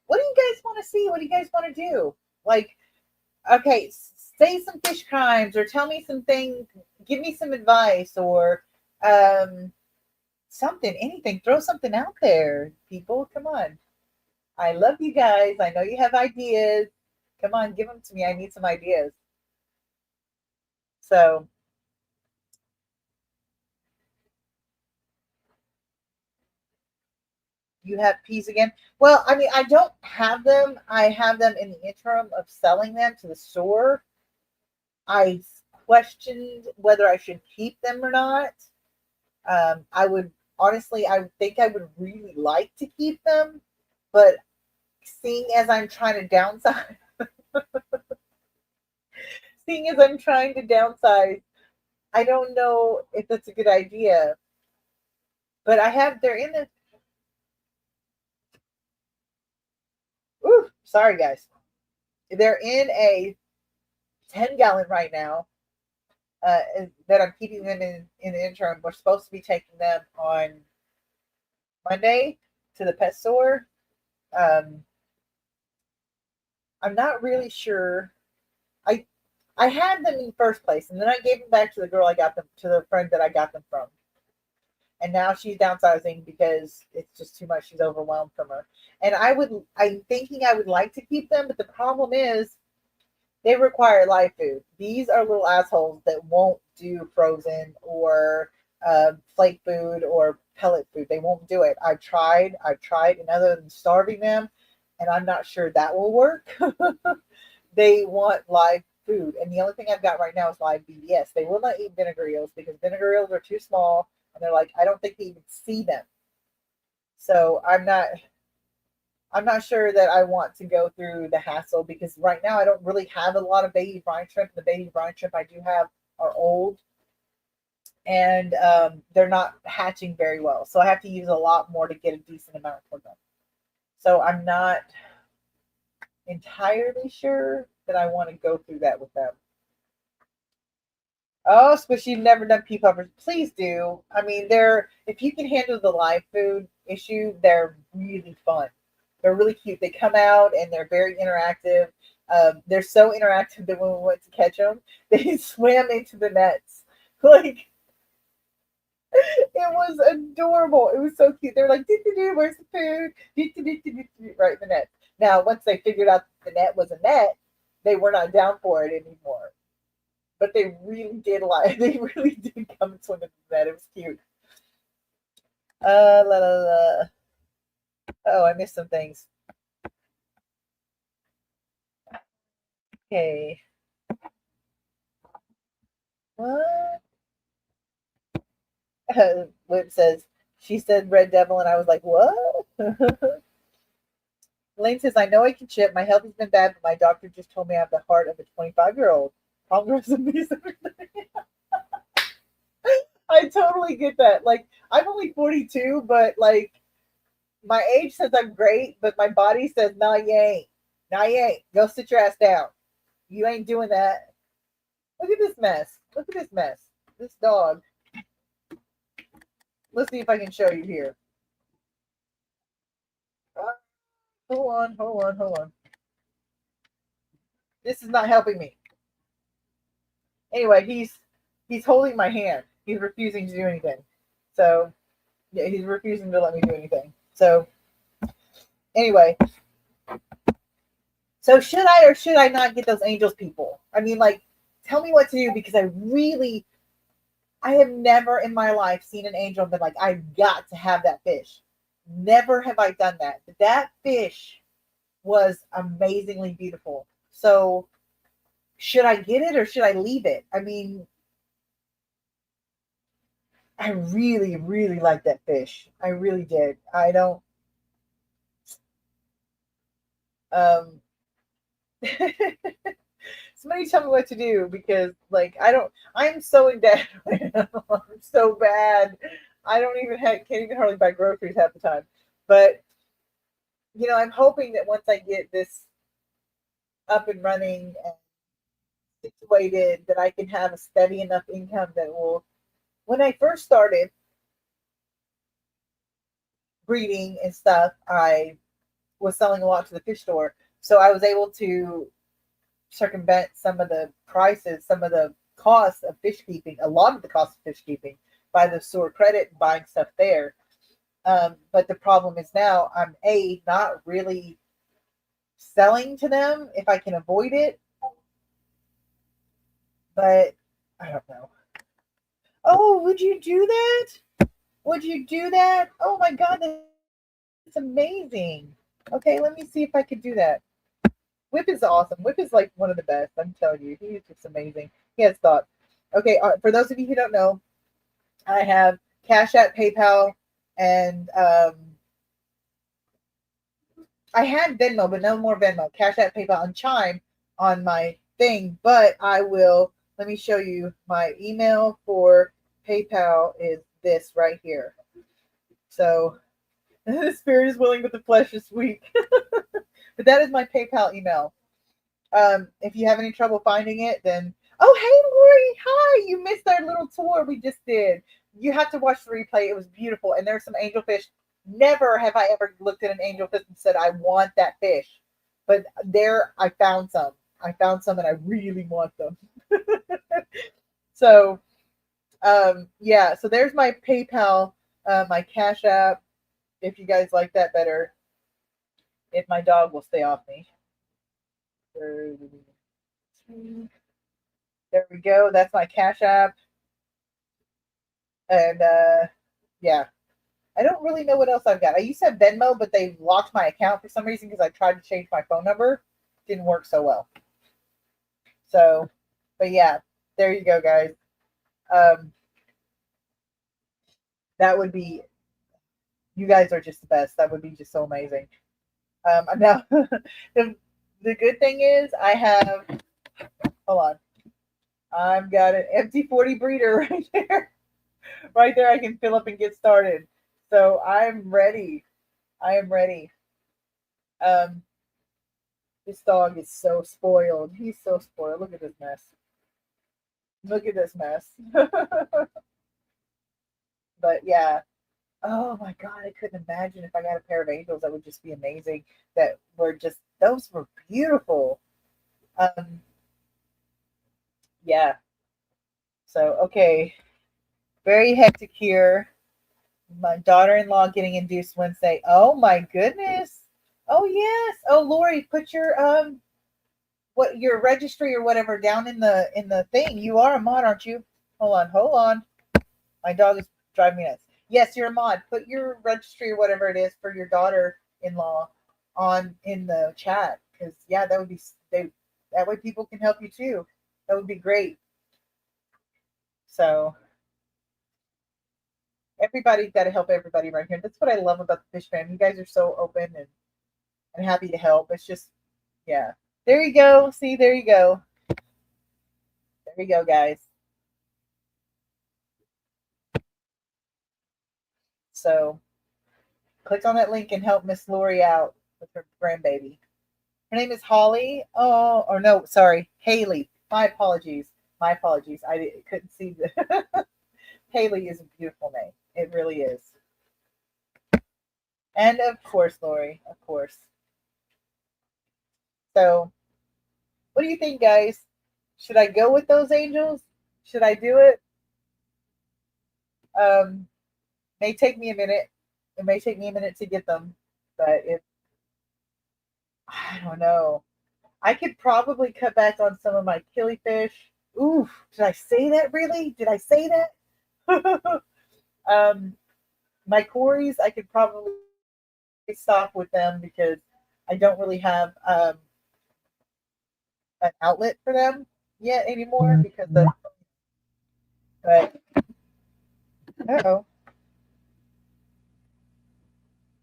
What do you guys want to see? What do you guys want to do? Okay, say some fish crimes or tell me something, give me some advice or something, anything. Throw something out there, people. Come on. I love you guys. I know you have ideas. Come on, give them to me. I need some ideas. So you have peas again? Well, I mean, I don't have them. I have them in the interim of selling them to the store. I questioned whether I should keep them or not. I would honestly, I think I would really like to keep them, but seeing as I'm trying to downsize, I don't know if that's a good idea. But they're in the. Ooh, sorry guys. They're in a 10-gallon right now. That I'm keeping them in the interim. We're supposed to be taking them on Monday to the pet store. I'm not really sure. I had them in the first place, and then I gave them back to the girl I got them to the friend that I got them from. And now she's downsizing because it's just too much. She's overwhelmed from her. And I'm thinking I would like to keep them, but the problem is they require live food. These are little assholes that won't do frozen or flake food or pellet food. They won't do it. I've tried, and other than starving them, and I'm not sure that will work. They want live food, and the only thing I've got right now is live BBS. They will not eat vinegar eels because vinegar eels are too small, and they're like, I don't think they even see them. So I'm not sure that I want to go through the hassle because right now I don't really have a lot of baby brine shrimp. The baby brine shrimp I do have are old, and they're not hatching very well. So I have to use a lot more to get a decent amount for them. So I'm not entirely sure that I want to go through that with them. Oh, but you've never done pea puffers. Please do. I mean, they're if you can handle the live food issue, they're really fun. They're really cute. They come out and they're very interactive. They're so interactive that when we went to catch them, they swam into the nets. Like it was adorable. It was so cute. They're like, "Doo-doo-doo, where's the food? Doo-doo-doo-doo-doo," right in the net. Now, once they figured out the net was a net, they were not down for it anymore. But they really did they really did come and swim into the net. It was cute. La, la, la. Oh, I missed some things. Okay. What? Whip says, she said Red Devil, and I was like, what? Lane says, I know I can chip. My health has been bad, but my doctor just told me I have the heart of a 25-year-old. Congress and peace. I totally get that. Like, I'm only 42, but like, my age says I'm great, but my body says, nah, you ain't. Nah, you ain't. Go sit your ass down. You ain't doing that. Look at this mess. Look at this mess. This dog. Let's see if I can show you here. Hold on. This is not helping me. Anyway, he's holding my hand. He's refusing to do anything. So, yeah, he's refusing to let me do anything. So, anyway. So, should I or should I not get those angels people? I mean, like, tell me what to do because I have never in my life seen an angel and been like, I've got to have that fish. Never have I done that. But that fish was amazingly beautiful. So, should I get it or should I leave it? I mean, I really, really like that fish. I really did. I don't. Somebody tell me what to do because, like, I don't. I'm so in debt right now. I'm so bad. I don't even can't even hardly buy groceries half the time. But I'm hoping that once I get this up and running and situated, that I can have a steady enough income that will. When I first started breeding and stuff, I was selling a lot to the fish store, so I was able to circumvent some of the prices, some of the costs of fish keeping, a lot of the cost of fish keeping by the store credit and buying stuff there. But the problem is now I'm not really selling to them if I can avoid it. But I don't know. Oh, would you do that? Would you do that? Oh my God, that's amazing. Okay, let me see if I could do that. Whip is awesome. Whip is like one of the best. I'm telling you, he is just amazing. He has thought. Okay, for those of you who don't know, I have Cash App, PayPal, and I had Venmo, but no more Venmo. Cash App, PayPal, and Chime on my thing. But I will. Let me show you my email for PayPal is this right here. So the spirit is willing, but the flesh is weak. But that is my PayPal email. If you have any trouble finding it, then oh hey Lori, hi! You missed our little tour we just did. You have to watch the replay. It was beautiful, and there's some angelfish. Never have I ever looked at an angelfish and said I want that fish, but there I found some. And I really want them. So, yeah. So there's my PayPal, my Cash App. If you guys like that better, if my dog will stay off me. There we go. That's my Cash App. And yeah. I don't really know what else I've got. I used to have Venmo, but they locked my account for some reason because I tried to change my phone number. Didn't work so well. So, but yeah, there you go, guys. That would be, you guys are just the best. That would be just so amazing. Now, the good thing is I have, hold on. I've got an empty 40 breeder right there. Right there, I can fill up and get started. So I'm ready. I am ready. Um, this dog is so spoiled. He's so spoiled. Look at this mess. Look at this mess. But yeah. Oh my God, I couldn't imagine if I got a pair of angels. That would just be amazing. That were just, those were beautiful. Um, yeah. So, okay. Very hectic here. My daughter-in-law getting induced Wednesday. Oh my goodness. Oh yes. Oh Lori, put your what your registry or whatever down in the thing. You are a mod, aren't you? Hold on. My dog is driving me nuts. Yes, you're a mod. Put your registry or whatever it is for your daughter-in-law on in the chat. Because yeah, that would be that way people can help you too. That would be great. So everybody's got to help everybody right here. That's what I love about the Fish Fam. You guys are so open and happy to help. It's just, yeah. There you go. See, there you go. There you go, guys. So click on that link and help Miss Lori out with her grandbaby. Her name is Holly. Oh, or no, sorry, Haley. My apologies. My apologies. I couldn't see the. Haley is a beautiful name. It really is. And of course, Lori, of course. So, what do you think, guys? Should I go with those angels? Should I do it? May take me a minute. It may take me a minute to get them, but if I don't know, I could probably cut back on some of my killifish. Oof! Did I say that? Really? Did I say that? My Corys, I could probably stop with them because I don't really have an outlet for them yet anymore because of. But oh.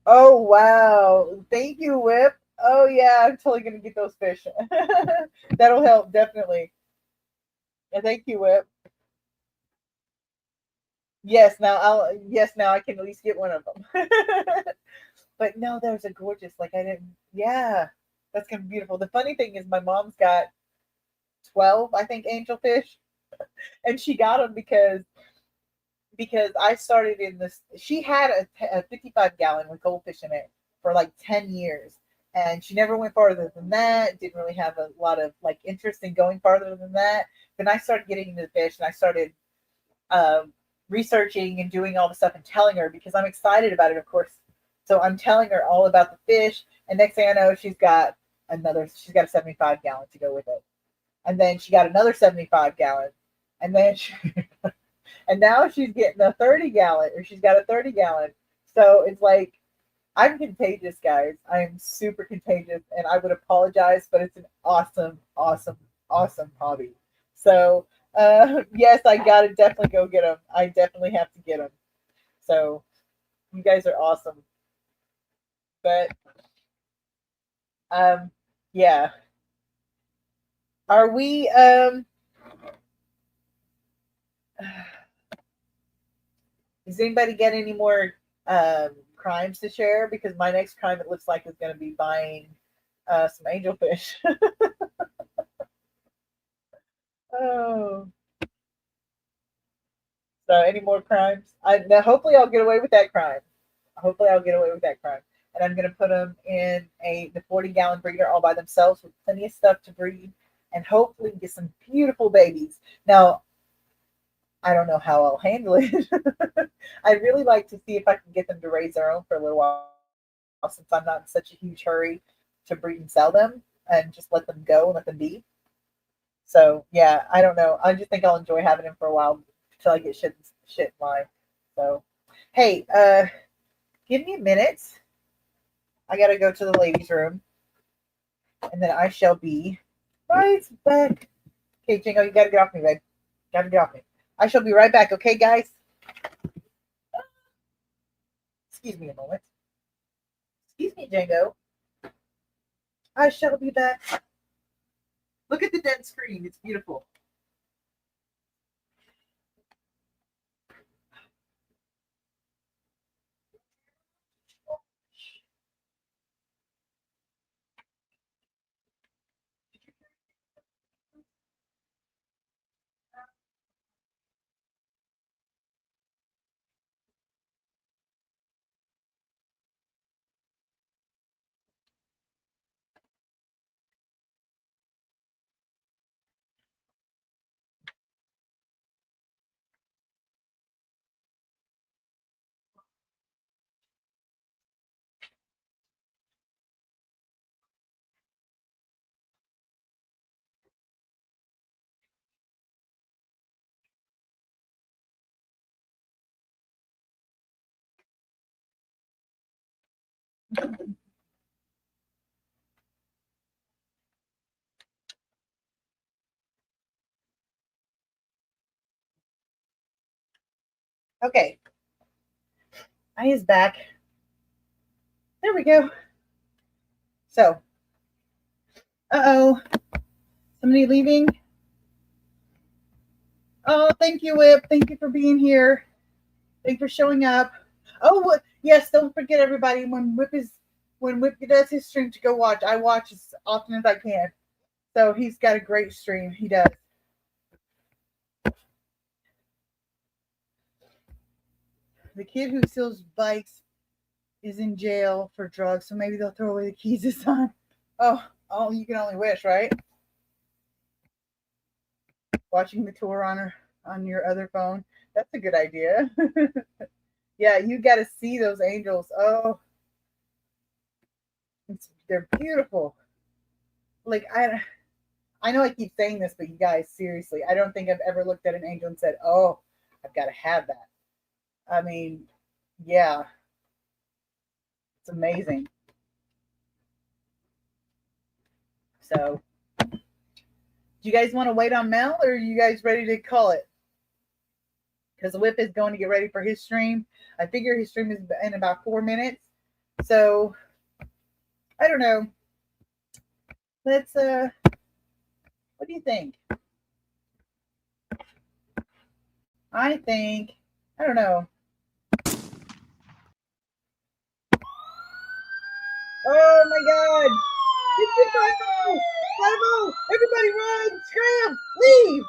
Oh wow! Thank you, Whip. Oh yeah, I'm totally gonna get those fish. That'll help definitely. And thank you, Whip. Now I can at least get one of them. But no, there's a gorgeous. Like I didn't. Yeah, that's gonna be beautiful. The funny thing is, my mom's got 12, I think, angelfish, and she got them because I started in this. She had a 55-gallon with goldfish in it for like 10 years. And she never went farther than that. Didn't really have a lot of like interest in going farther than that. Then I started getting into the fish and I started researching and doing all the stuff and telling her because I'm excited about it, of course. So I'm telling her all about the fish. And next thing I know, she's got a 75-gallon to go with it. And then she got another 75-gallon. And then and now she's getting a 30-gallon, or she's got a 30-gallon. So it's like, I'm contagious, guys. I am super contagious, and I would apologize, but it's an awesome, awesome, awesome hobby. So, yes, I gotta definitely go get them. I definitely have to get them. So, you guys are awesome. But, yeah. Are we, does anybody get any more crimes to share? Because my next crime, it looks like, is going to be buying some angelfish. Oh, so any more crimes? Now hopefully I'll get away with that crime. Hopefully I'll get away with that crime. And I'm going to put them in the 40-gallon breeder all by themselves with plenty of stuff to breed, and hopefully get some beautiful babies. Now, I don't know how I'll handle it. I'd really like to see if I can get them to raise their own for a little while, since I'm not in such a huge hurry to breed and sell them, and just let them go and let them be. So yeah, I don't know. I just think I'll enjoy having them for a while until I get shit in line. So hey, give me a minute. I gotta go to the ladies' room, and then I shall be right back. Okay, Jingo, you gotta get off me, babe. Gotta get off me. I shall be right back, okay, guys? Excuse me a moment. Excuse me, Django. I shall be back. Look at the dead screen. It's beautiful. Okay. I is back. There we go. So, uh-oh. Somebody leaving? Oh, thank you, Whip. Thank you for being here. Thank you for showing up. Oh, yes, don't forget everybody when Whip does his stream to go watch. I watch as often as I can. So he's got a great stream. He does. The kid who steals bikes is in jail for drugs, so maybe they'll throw away the keys this time. Oh, you can only wish, right? Watching the tour on your other phone. That's a good idea. Yeah, you got to see those angels. Oh, they're beautiful. Like I know I keep saying this, but you guys, seriously, I don't think I've ever looked at an angel and said, "Oh, I've got to have that." I mean, yeah, it's amazing. So, do you guys want to wait on Mel, or are you guys ready to call it? Because Whip is going to get ready for his stream. I figure his stream is in about 4 minutes. So, I don't know. Let's what do you think? I don't know. Oh my God! It's 5-0! 5-0! Everybody run! Scram! Leave!